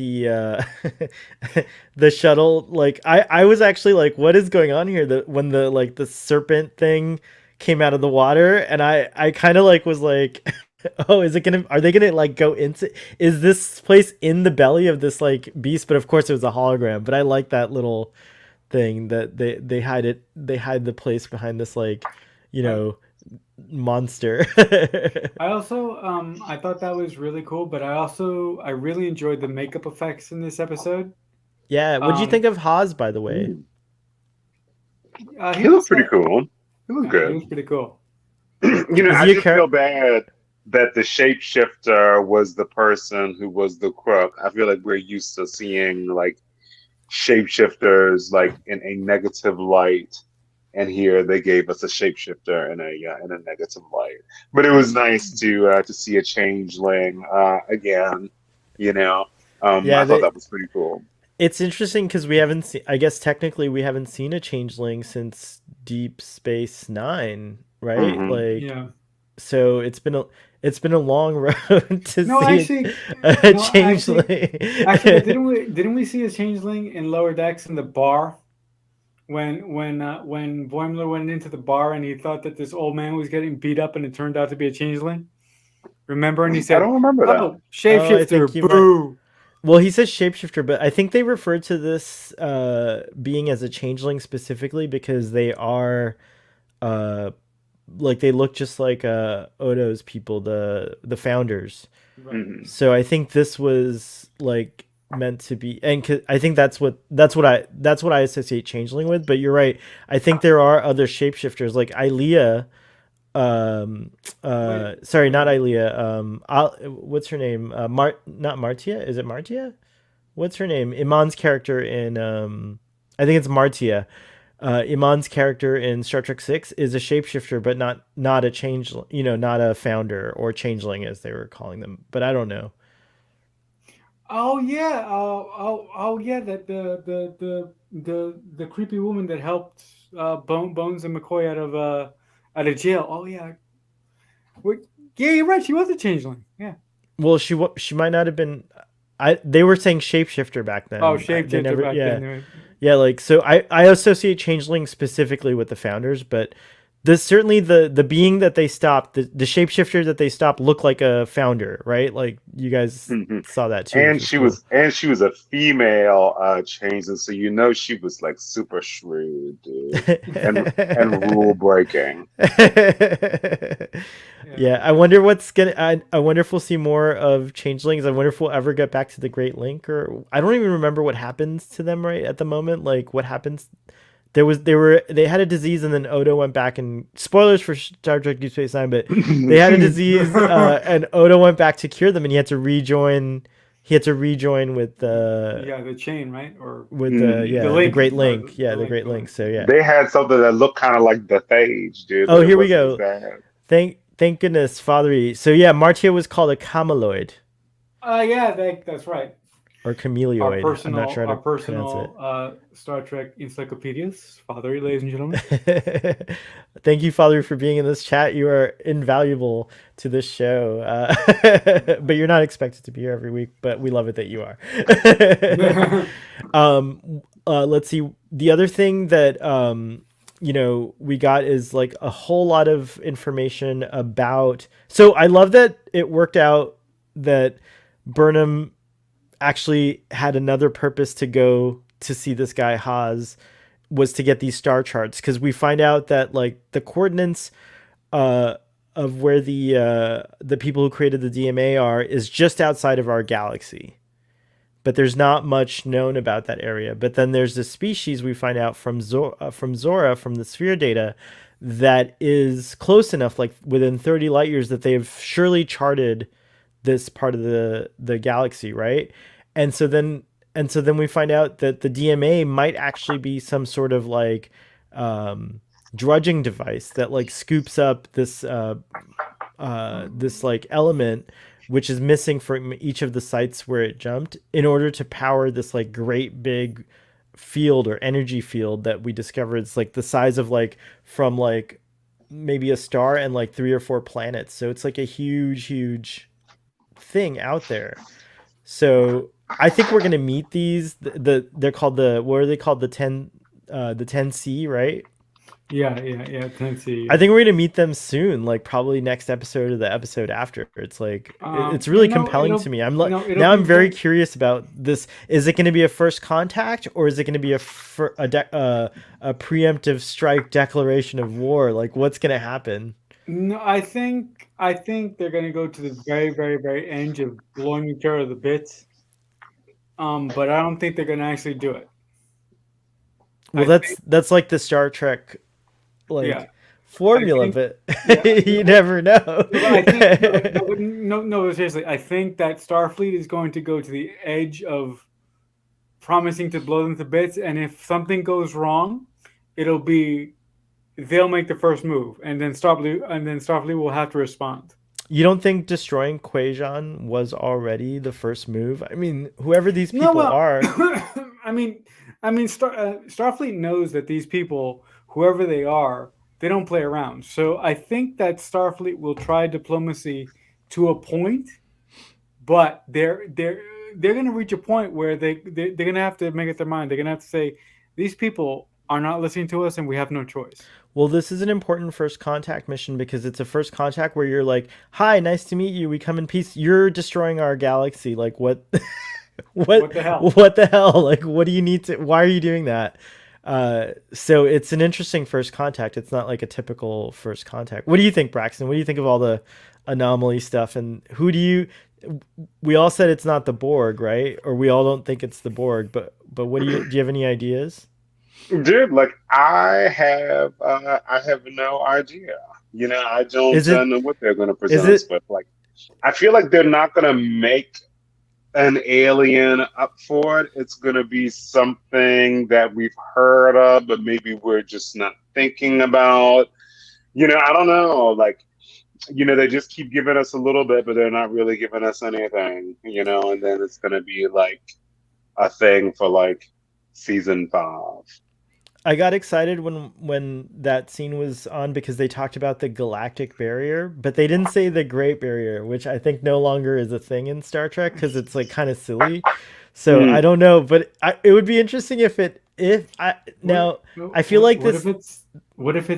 the shuttle, like I was actually like, what is going on here? The when the like the serpent thing came out of the water, and I kind of like was like, oh, is it gonna, are they gonna like go into, is this place in the belly of this like beast? But of course it was a hologram. But I like that little thing that they hide the place behind this like, you I, know, monster. I also I thought that was really cool, but I really enjoyed the makeup effects in this episode. Yeah, what'd you Um, think of Haas, by the way? Mm. he He looked was pretty cool. He looked he good. was pretty cool. Is I he a just feel character? bad that the shapeshifter was the person who was the crook. I feel like we're used to seeing like shapeshifters like in a negative light, and here they gave us a shapeshifter in a negative light. But it was nice to see a changeling again. You know, Yeah, I thought that was pretty cool. it's interesting because we haven't seen. I guess technically we haven't seen a changeling since Deep Space Nine, right? Hmm. Like, Yeah. so it's been a long road to No, see actually, a no, actually, changeling. actually, but didn't we see a changeling in Lower Decks in the bar when Boimler went into the bar and he thought that this old man was getting beat up and it turned out to be a changeling? Remember? And he I said, don't remember that. "Oh, Oh, I think shapeshifter, you might. boo!" Well, he says shapeshifter, but I think they refer to this being as a changeling specifically because they are uh like they look just like Odo's people, the founders. Right. Hmm. So I think this was like meant to be, and I think that's what I associate changeling with. But you're right. I think there are other shapeshifters like Ilea. Um, Wait, sorry, wait. not Ilea. What's her name? Not Martia. Is it Martia? What's her name? Iman's character in I think it's Martia. Iman's character in Star Trek Six is a shapeshifter, but not a change. You know, not a founder or changeling as they were calling them. But I don't know. Oh yeah, oh yeah. That the creepy woman that helped Bones and McCoy out of jail. Oh yeah, Wait, yeah, you're right. She was a changeling. Yeah. Well, she might not have been. I They were saying shapeshifter back Oh, then. They shapeshifter never. back Yeah, then. yeah. Like so, I associate changeling specifically with the founders, but this certainly the being that they stopped, the shapeshifter that they stopped looked like a founder, right? Like you guys Hmm. saw that too, which was cool. And she was a female change, and so you know she was like super shrewd, dude, and rule breaking. Yeah. Yeah, I wonder what's gonna. I wonder if we'll see more of changelings. I wonder if we'll ever get back to the Great Link, or I don't even remember what happens to them right at the moment. Like what happens? They had a disease, and then Odo went back and spoilers for Star Trek Deep Space Nine, but they had a disease, and Odo went back to cure them, and he had to rejoin. He had to rejoin Yeah, the chain, right? Or with the Mhm. the yeah the link, Great or Link, yeah the the link, Great the Link. link. So yeah. They had something that looked kind of like the Phage, dude, Oh, but it here we wasn't as go. bad. Thank goodness, Father E. So yeah, Martia was called a cameloid That's right. or camelioid. I'm not sure how Our to pronounce it. personal Star Trek encyclopedias, Father, ladies and gentlemen. Thank you, Father, for being in this chat. You are invaluable to this show. But you're not expected to be here every week, but we love it that you are. Let's see. The other thing that we got is like a whole lot of information about. So I love that it worked out that Burnham actually had another purpose to go to see this guy Haas, was to get these star charts, because we find out that like the coordinates uh of where the people who created the DMA are is just outside of our galaxy, but there's not much known about that area. But then there's this species we find out from Zora from the sphere data that is close enough, like within 30 light years, that they've surely charted this part of the galaxy, right? And so then we find out that the DMA might actually be some sort of like drudging device that like scoops up this this like element which is missing from each of the sites where it jumped in order to power this like great big field or energy field that we discovered. It's like the size of like from like maybe a star and like 3 or 4 planets. So it's like a huge thing out there. So I think we're gonna meet these. They're called what are they called? The 10C, right? Yeah. Tennessee. I think we're gonna meet them soon, like probably next episode or the episode after. It's like it's You really know, compelling to me. I'm like it'll now be I'm very very. curious about this. Is it going to be a first contact or is it going to be a preemptive strike declaration of war? Like what's going to happen? No, I think they're gonna go to the very end of blowing each other to bits. But I don't think they're gonna actually do it. Well, I think that's like the Star Trek yeah. like I formula, think but yeah. you never know. No, but I think no. Seriously, I think that Starfleet is going to go to the edge of promising to blow them to bits, and if something goes wrong, it'll be they'll make the first move, and then Starfleet will have to respond. You don't think destroying Quajon was already the first move? I mean, whoever these No, people well, are, I mean, Starfleet knows that these people, whoever they are, they don't play around. So I think that Starfleet will try diplomacy to a point, but they're going to reach a point where they're going to have to make up their mind. They're going to have to say these people are not listening to us, and we have no choice. well, this is an important first contact mission because it's a first contact where you're like, "Hi, nice to meet you. We come in peace. You're destroying our galaxy. Like what What what the hell? what the hell? Like what do you need to why are you doing that?" So it's an interesting first contact. It's not like a typical first contact. What do you think, Braxton? What do you think of all the anomaly stuff and who do you we all said it's not the Borg, right? Or we all don't think it's the Borg, but what do you have any ideas? Dude, like I have no idea. I Is don't it know what they're going to is present us it with. Like, I feel like they're not going to make an alien up for it. It's going to be something that we've heard of, but maybe we're just not thinking about. I don't know. Like, they just keep giving us a little bit, but they're not really giving us anything. And then it's going to be like a thing for like season 5. I got excited when that scene was on because they talked about the galactic barrier, but they didn't say the Great Barrier, which I think no longer is a thing in Star Trek because it's like kind of silly. So I Mm. don't know, but it would be interesting if I What now I feel like what if this. it's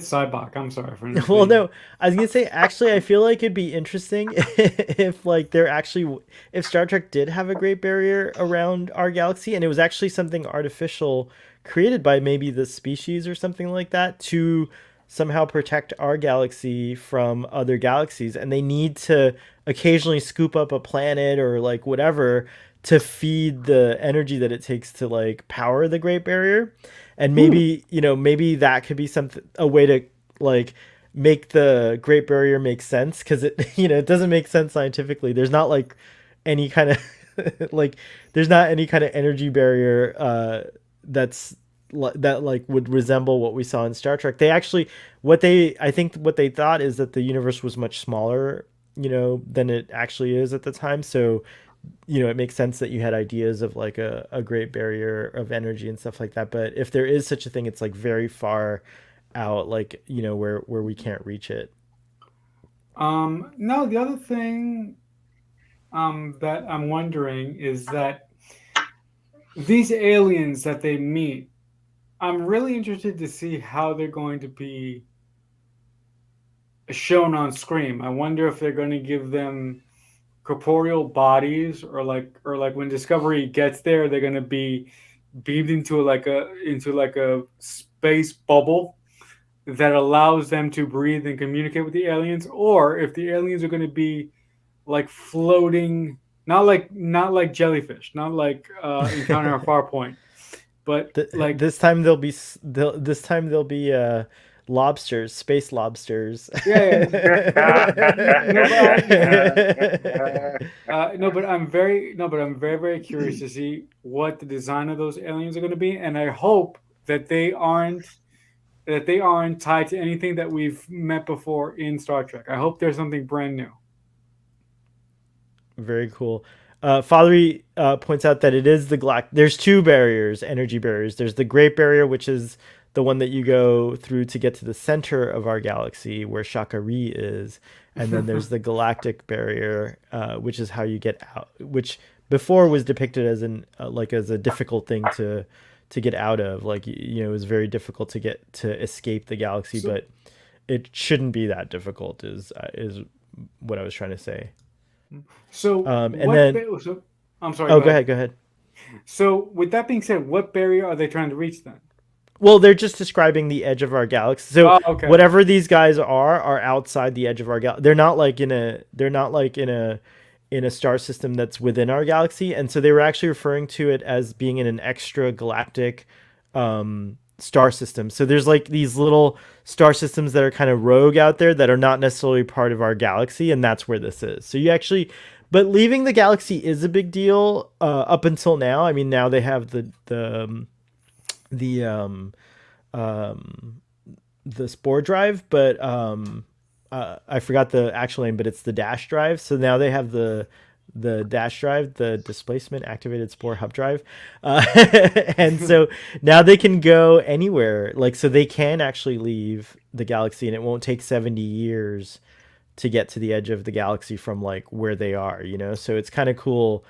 Cybok? I'm sorry for Well, interrupting. no, I was gonna say actually, I feel like it'd be interesting if like they're actually if Star Trek did have a Great Barrier around our galaxy and it was actually something artificial created by maybe the species or something like that to somehow protect our galaxy from other galaxies, and they need to occasionally scoop up a planet or like whatever to feed the energy that it takes to like power the Great Barrier, and Hmm. maybe maybe that could be something a way to like make the Great Barrier make sense because it it doesn't make sense scientifically. There's not like any kind of like there's not any kind of energy barrier that's that like would resemble what we saw in Star Trek. They actually I think what they thought is that the universe was much smaller, than it actually is at the time. So, it makes sense that you had ideas of like a great barrier of energy and stuff like that. But if there is such a thing, it's like very far out, like, where we can't reach it. No, the other thing that I'm wondering is that these aliens that they meet, I'm really interested to see how they're going to be shown on screen. I wonder if they're going to give them corporeal bodies, or like when Discovery gets there, they're going to be beamed into like a space bubble that allows them to breathe and communicate with the aliens, or if the aliens are going to be like floating, not like jellyfish, not like Encounter at Farpoint, but like This time this time there'll be lobsters, space lobsters. yeah, no, but I'm very curious to see what the design of those aliens are going to be, and I hope that that they aren't tied to anything that we've met before in Star Trek. I hope there's something brand new. Very cool. Father points out that it is the There's two barriers, energy barriers. There's the Great Barrier, which is the one that you go through to get to the center of our galaxy, where Shakari is, and then there's the Galactic Barrier, which is how you get out. Which before was depicted as as a difficult thing to get out of. Like it was very difficult to escape the galaxy, So, but it shouldn't be that difficult. Is what I was trying to say. so And what? then So, I'm sorry. oh, Go go ahead. ahead, go ahead. So, with that being said, what barrier are they trying to reach then? Well, they're just describing the edge of our galaxy. So Oh, okay. whatever these guys are outside the edge of our galaxy. They're not like in a star system that's within our galaxy. And so they were actually referring to it as being in an extra galactic star system. So there's like these little star systems that are kind of rogue out there that are not necessarily part of our galaxy, and that's where this is. So you actually but leaving the galaxy is a big deal up until now. I mean, now they have the um the spore drive, but I forgot the actual name, but it's the dash drive. So now they have the dash drive, the displacement activated spore hub drive, and so now they can go anywhere. Like so, they can actually leave the galaxy, and it won't take 70 years to get to the edge of the galaxy from like where they are. So it's kind of cool.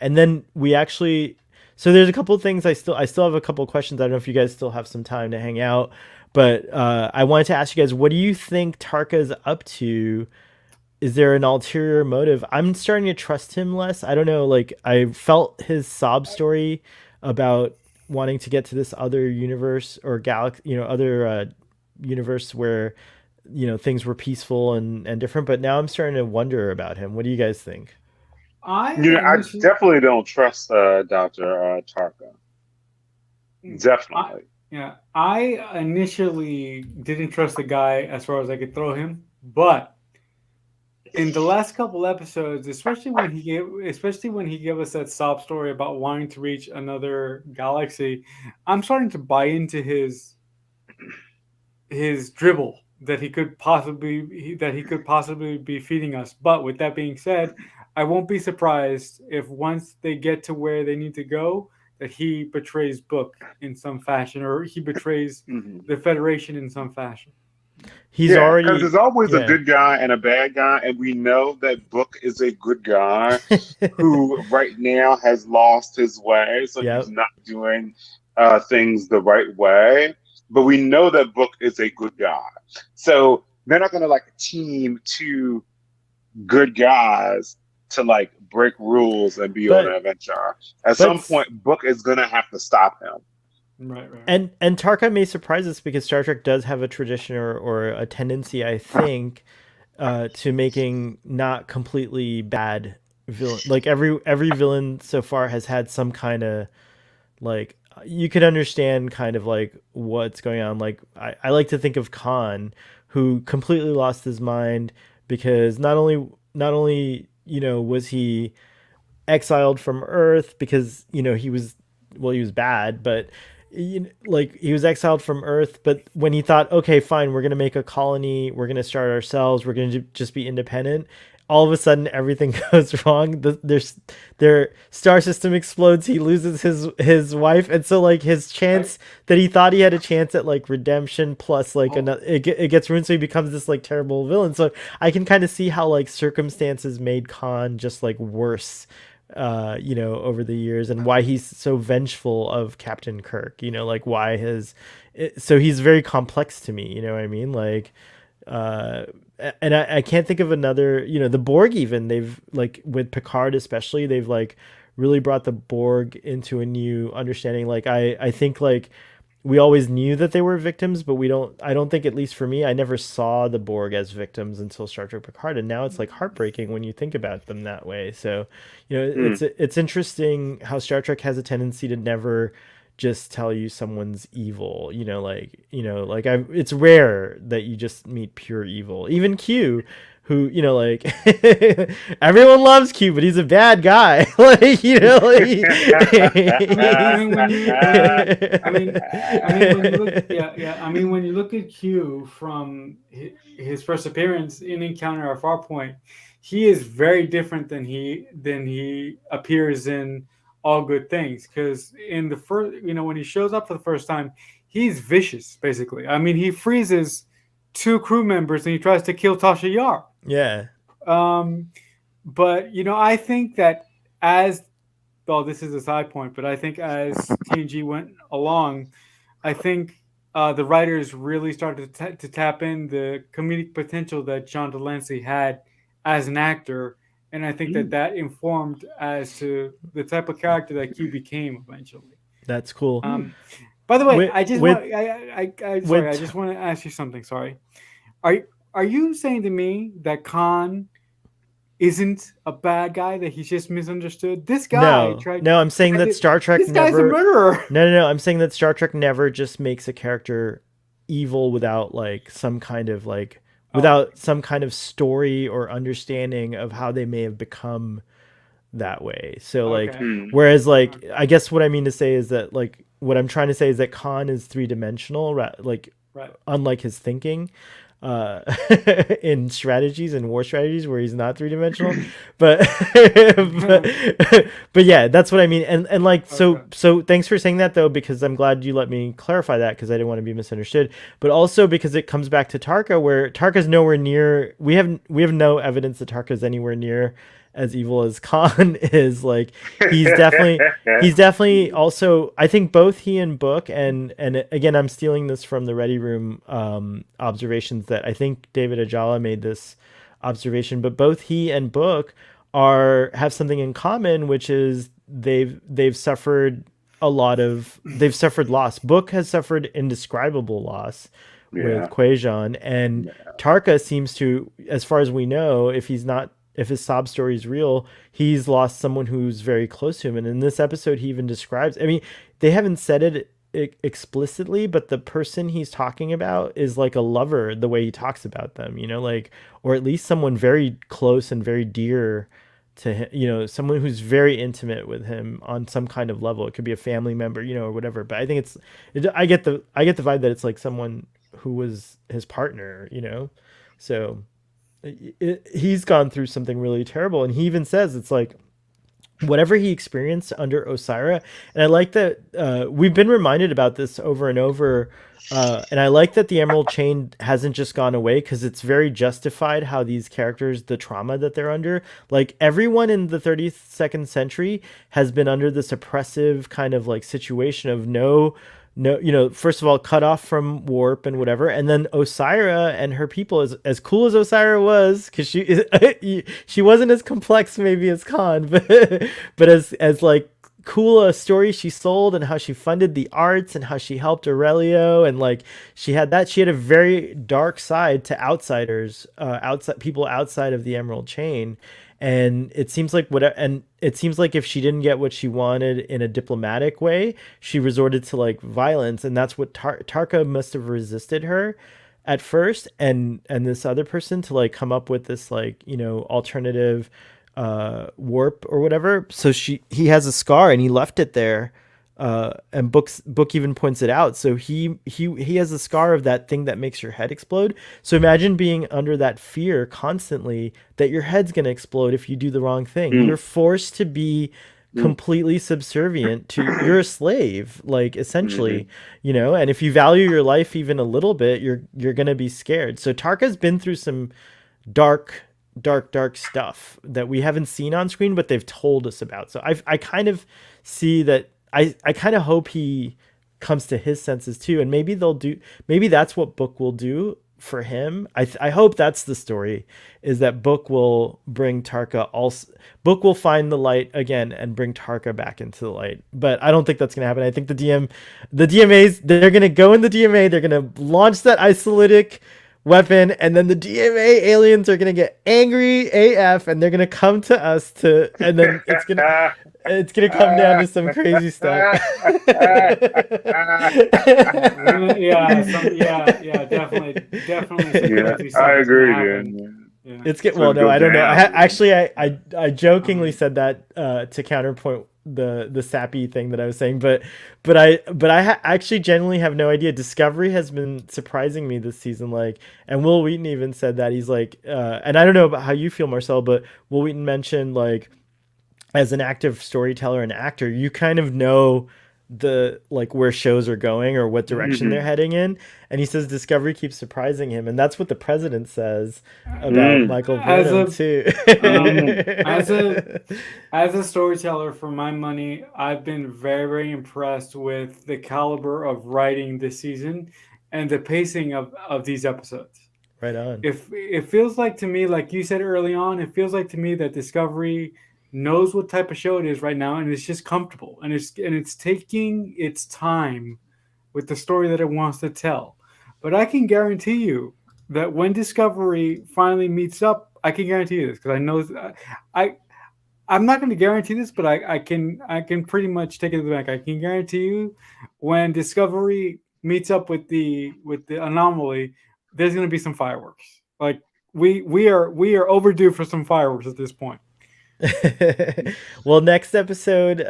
And then we actually so there's a couple of things I still have a couple of questions. I don't know if you guys still have some time to hang out, but I wanted to ask you guys, what do you think Tarka's up to? Is there an ulterior motive? I'm starting to trust him less. I don't know. Like I felt his sob story about wanting to get to this other universe or galaxy, other universe where things were peaceful and different. But now I'm starting to wonder about him. What do you guys think? I I initially, definitely don't trust Doctor Tarka. I, Definitely. yeah, I initially didn't trust the guy as far as I could throw him, but in the last couple episodes, especially when he gave us that sob story about wanting to reach another galaxy, I'm starting to buy into his dribble that he could possibly be feeding us. But with that being said, I won't be surprised if once they get to where they need to go, that he betrays Book in some fashion, or he betrays Mhm. the Federation in some fashion. He's Yeah, because already there's always a yeah. good guy and a bad guy, and we know that Book is a good guy who right now has lost his way, so he's Yep. not doing things the right way. But we know that Book is a good guy, so they're not gonna like team two good guys to like break rules and be on an But adventure. At some but point, Book is gonna have to stop him. Right, right. and Tarka may surprise us because Star Trek does have a tradition or a tendency, I think, to making not completely bad villain. Like every villain so far has had some kind of like you could understand kind of like what's going on. Like I like to think of Khan, who completely lost his mind because not only was he exiled from Earth because he was bad, but like he was exiled from Earth. But when he thought, okay, fine, we're gonna make a colony, we're gonna start ourselves, we're gonna just be independent. All of a sudden, everything goes wrong. Their star system explodes. He loses his wife, and so like his I, chance that he thought he had a chance at like redemption plus like oh, another it gets ruined. So he becomes this like terrible villain. So I can kind of see how like circumstances made Khan just like worse over the years, and why he's so vengeful of Captain Kirk, like why so he's very complex to me, you know what I mean? Like, uh, and I can't think of another, the Borg, even they've like with Picard, especially, they've like really brought the Borg into a new understanding. Like, I think like we always knew that they were victims, but I don't think, at least for me, I never saw the Borg as victims until Star Trek Picard. And now it's like heartbreaking when you think about them that way. So, Hmm. it's interesting how Star Trek has a tendency to never just tell you someone's evil, it's rare that you just meet pure evil. Even Q, who, you know, like everyone loves Q, but he's a bad guy. Like, you know, like, when you look, yeah. I mean, when you look at Q from his first appearance in Encounter at Farpoint, he is very different than he appears in All Good Things. Because in the first, when he shows up for the first time, he's vicious, basically. I mean, he freezes two crew members and he tries to kill Tasha Yar. yeah. But I think that as well, this is a side point, but I think as TNG went along, I think the writers really started to tap in the comedic potential that John Delancey had as an actor, and I think that informed as to the type of character that Q became eventually. That's cool. By the way, I just want to ask you something. Sorry, are you saying to me that Khan isn't a bad guy, that he's just misunderstood? This guy No, I'm saying that Star Trek this guy's a murderer. No, I'm saying that Star Trek never just makes a character evil without like some kind of like without some kind of story or understanding of how they may have become that way. So like whereas like I guess what I mean to say is that like what I'm trying to say is that Khan is three-dimensional, like unlike his thinking in strategies and war strategies where he's not three-dimensional. but yeah, that's what I mean. And like so thanks for saying that though, because I'm glad you let me clarify that, because I didn't want to be misunderstood, but also because it comes back to Tarka, where Tarka's nowhere near, we have no evidence that Tarka's anywhere near as evil as Khan is. Like he's definitely also, I think both he and Book, and again I'm stealing this from the Ready Room observations that I think David Ajala made this observation, but both he and Book have something in common, which is they've suffered loss. Book has indescribable loss with Quajon, and Tarka seems to, as far as we know, if his sob story is real, he's lost someone who's very close to him. And in this episode, he even describes, I mean, they haven't said it explicitly, but the person he's talking about is like a lover, the way he talks about them, like, or at least someone very close and very dear to him, someone who's very intimate with him on some kind of level. It could be a family member, or whatever. But I think I get the vibe that it's like someone who was his partner, so he's gone through something really terrible, and he even says it's like whatever he experienced under Osira. And I like that we've been reminded about this over and over, and I like that the Emerald Chain hasn't just gone away, because it's very justified how these characters, the trauma that they're under, like everyone in the 32nd century has been under this oppressive kind of like situation of no, first of all, cut off from warp and whatever, and then Osira and her people, as cool as Osira was, because she wasn't as complex maybe as Khan, but as like cool a story she sold, and how she funded the arts, and how she helped Aurelio, and like she had a very dark side to outsiders, people outside of the Emerald Chain. And it seems like if she didn't get what she wanted in a diplomatic way, she resorted to like violence, and that's what Tarka must have resisted her at first, and this other person to like come up with this like alternative warp or whatever. So he has a scar, and he left it there. And Book even points it out. So he has a scar of that thing that makes your head explode. So imagine being under that fear constantly that your head's going to explode if you do the wrong thing. You're forced to be completely subservient to, you're a slave, like essentially, and if you value your life even a little bit, you're going to be scared. So Tarka's been through some dark stuff that we haven't seen on screen, but they've told us about. So I kind of see that. I kind of hope he comes to his senses too, and maybe that's what Book will do for him. I hope that's the story, is that Book will bring Tarka Book will find the light again and bring Tarka back into the light. But I don't think that's going to happen. I think the DMAs, they're going to go in the DMA, they're going to launch that isolytic weapon, and then the DMA aliens are going to get angry AF, and they're going to come to us and then it's going to come down to some crazy stuff. Definitely. Some crazy stuff I agree, happen. man. It's good. Well, So no, go I don't know. down. I jokingly said that to counterpoint the sappy thing that I was saying, but I actually genuinely have no idea. Discovery has been surprising me this season. Like, and Will Wheaton even said that he's like, and I don't know about how you feel, Marcel, but Will Wheaton mentioned like as an active storyteller and actor, you kind of know the like where shows are going or what direction they're Hmm. heading in. And he says Discovery keeps surprising him, and that's what the president says about Mm. Michael As Burnham a too. Mm. as a as a storyteller, for my money, I've been very, very impressed with the caliber of writing this season and the pacing of these episodes. Right on. If it feels like to me, like you said early on, it feels like to me that Discovery knows what type of show it is right now, and it's just comfortable, and it's taking its time with the story that it wants to tell. But I can guarantee you that when Discovery finally meets up, I can guarantee you this because I know I I'm not going to guarantee this, but I can pretty much take it to the bank. I can guarantee you, when Discovery meets up with the anomaly, there's going to be some fireworks. Like we are overdue for some fireworks at this point. Well, next episode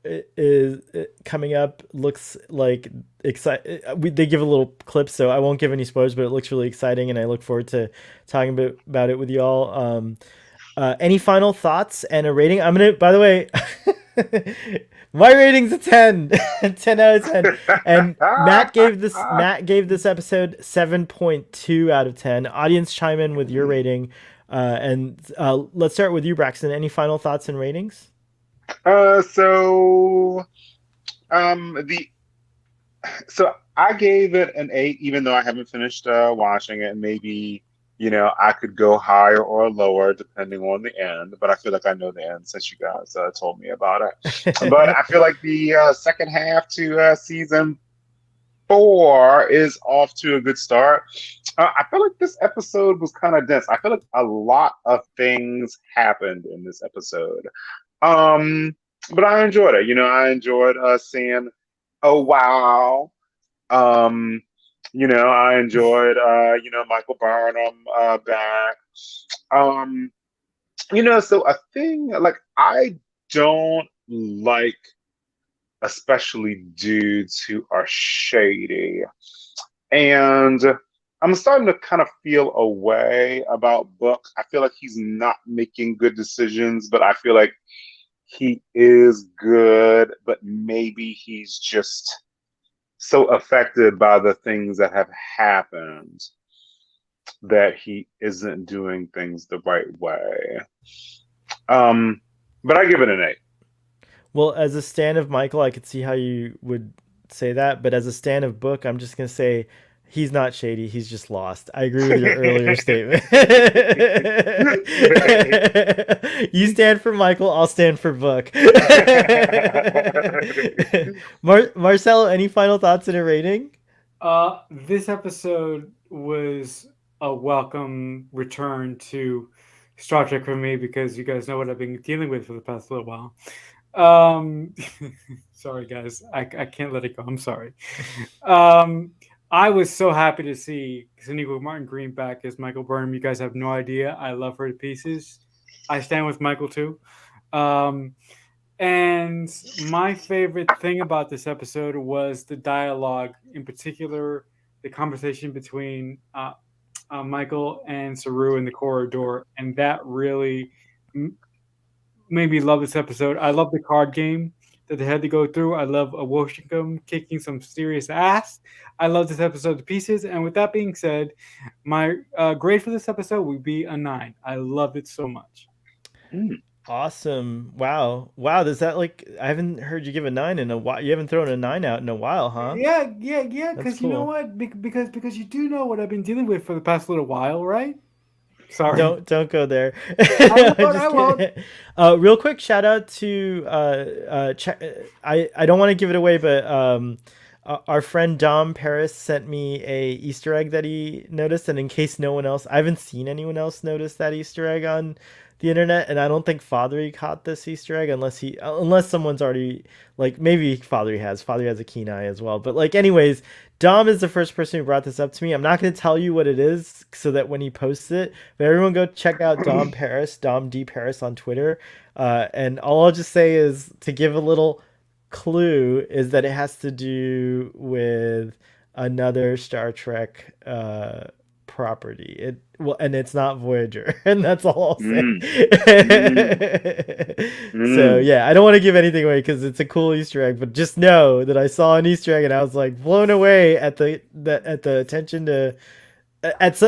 is coming up. Looks like they give a little clip, so I won't give any spoilers, but it looks really exciting, and I look forward to talking about it with y'all. Any final thoughts and a rating? I'm gonna. By the way, my rating's a 10, 10 out of 10. And Matt gave this episode 7.2 out of 10. Audience, chime in with your rating. And let's start with you, Braxton. Any final thoughts and ratings? So the so I gave it an 8, even though I haven't finished watching it. And maybe, I could go higher or lower depending on the end. But I feel like I know the end since you guys told me about it. But I feel like the second half to season 4 is off to a good start. I feel like this episode was kind of dense. I feel like a lot of things happened in this episode. Um, but I enjoyed it. I enjoyed seeing, oh wow. Um, I enjoyed Michael Burnham back. Um, so a thing like I don't like especially dudes who are shady. And I'm starting to kind of feel a way about Book. I feel like he's not making good decisions, but I feel like he is good, but maybe he's just so affected by the things that have happened that he isn't doing things the right way. Um, but I give it an 8. Well, as a stan of Michael, I could see how you would say that, but as a stan of Book, I'm just gonna say he's not shady. He's just lost. I agree with your earlier statement. You stand for Michael. I'll stand for Book. Marcelo, any final thoughts and a rating? This episode was a welcome return to Star Trek for me because you guys know what I've been dealing with for the past little while. Um, sorry guys, I can't let it go. I'm sorry. Um, I was so happy to see Sonequa Martin Green back as Michael Burnham. You guys have no idea. I love her to pieces. I stand with Michael too. Um, and my favorite thing about this episode was the dialogue, in particular, the conversation between Michael and Saru in the corridor, and that really made me love this episode. I love the card game that they had to go through. I love Washington kicking some serious ass. I love this episode to pieces. And with that being said, my grade for this episode would be a 9. I loved it so much. Awesome. Wow. Does that like I haven't heard you give a 9 in a while. You haven't thrown a 9 out in a while, huh? Yeah. That's Because you know cool. what? Because you do know what I've been dealing with for the past little while, right? Sorry. Don't go there. I Just won't. kidding. Real quick shout out to I don't want to give it away, but our friend Dom Paris sent me a Easter egg that he noticed, and in case no one else, I haven't seen anyone else notice that Easter egg on the internet, and I don't think Fathery caught this Easter egg unless someone's already like maybe Fathery has. Fathery has a keen eye as well. But like anyways, Dom is the first person who brought this up to me. I'm not going to tell you what it is so that when he posts it, but everyone go check out Dom Paris, Dom D Paris on Twitter. And all I'll just say is to give a little clue is that it has to do with another Star Trek property. It well, and it's not Voyager, and that's all I'll say. Mm, mm, So mm. yeah, I don't want to give anything away because it's a cool Easter egg, but just know that I saw an Easter egg and I was like blown away at the attention to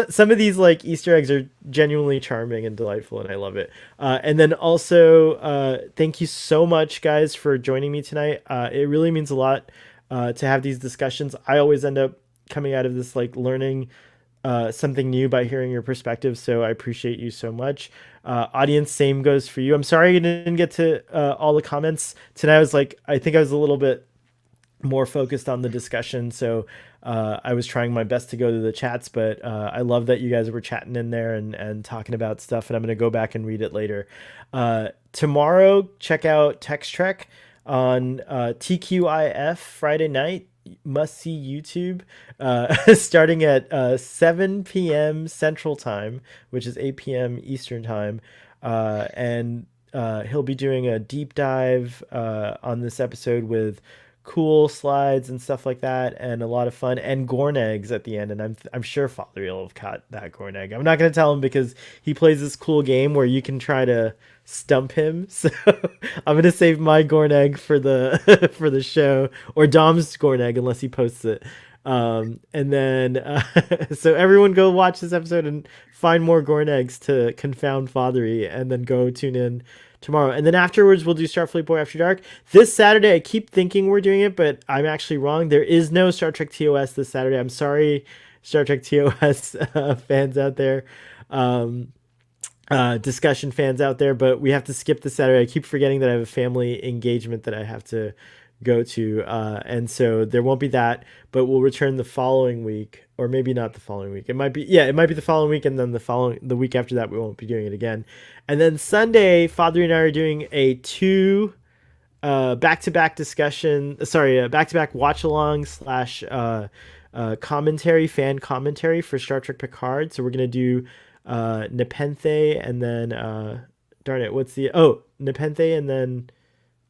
some of these like Easter eggs are genuinely charming and delightful, and I love it. And then also, thank you so much, guys, for joining me tonight. It really means a lot to have these discussions. I always end up coming out of this like learning something new by hearing your perspective. So I appreciate you so much. Audience, same goes for you. I'm sorry you didn't get to all the comments tonight. I think I was a little bit more focused on the discussion. So I was trying my best to go to the chats, but I love that you guys were chatting in there and talking about stuff. And I'm going to go back and read it later. Tomorrow, check out Text Trek on TQIF Friday night. Must see YouTube starting at 7 p.m. Central Time, which is 8 p.m. Eastern Time. And he'll be doing a deep dive on this episode with cool slides and stuff like that, and a lot of fun, and Gorn eggs at the end. And I'm sure Father will have caught that Gorn egg. I'm not gonna tell him because he plays this cool game where you can try to stump him. So I'm gonna save my Gorn egg for the for the show, or Dom's Gorn egg unless he posts it. And then so everyone go watch this episode and find more Gorn eggs to confound Fathery, and then go tune in tomorrow. And then afterwards, we'll do Starfleet Boy After Dark. This Saturday, I keep thinking we're doing it, but I'm actually wrong. There is no Star Trek TOS this Saturday. I'm sorry, Star Trek TOS fans out there, discussion fans out there, but we have to skip this Saturday. I keep forgetting that I have a family engagement that I have to go to. And so there won't be that, but we'll return the following week, or maybe not the following week. It might be the following week, and then the week after that we won't be doing it again. And then Sunday, Father and I are doing a two back-to-back discussion, back-to-back watch-along slash fan commentary for Star Trek Picard. So we're going to do Nepenthe, and then Nepenthe, and then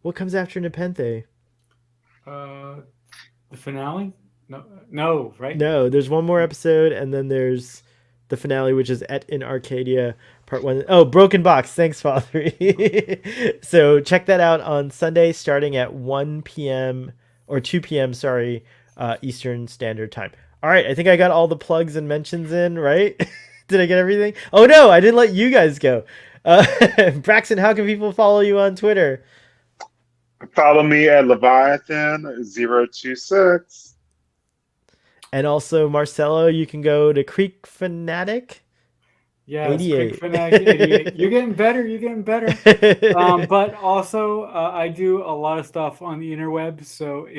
what comes after Nepenthe? The finale? No, right? No, there's one more episode, and then there's the finale, which is Et in Arcadia, part 1. Oh, Broken Box. Thanks, Father. So check that out on Sunday, starting at 1 p.m. or 2 p.m. Sorry, Eastern Standard Time. All right, I think I got all the plugs and mentions in, right? Did I get everything? Oh no, I didn't let you guys go. Braxton, how can people follow you on Twitter? Follow me at Leviathan026. And also, Marcelo, you can go to Creek Fanatic. Yes, Creek Fanatic 88. You're getting better. You're getting better. But also, I do a lot of stuff on the interwebs. So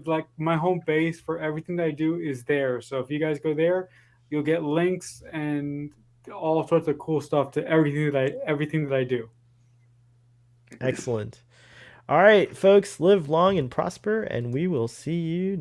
like my home base for everything that I do is there. So if you guys go there, you'll get links and all sorts of cool stuff to everything that I do. Excellent. All right, folks, live long and prosper, and we will see you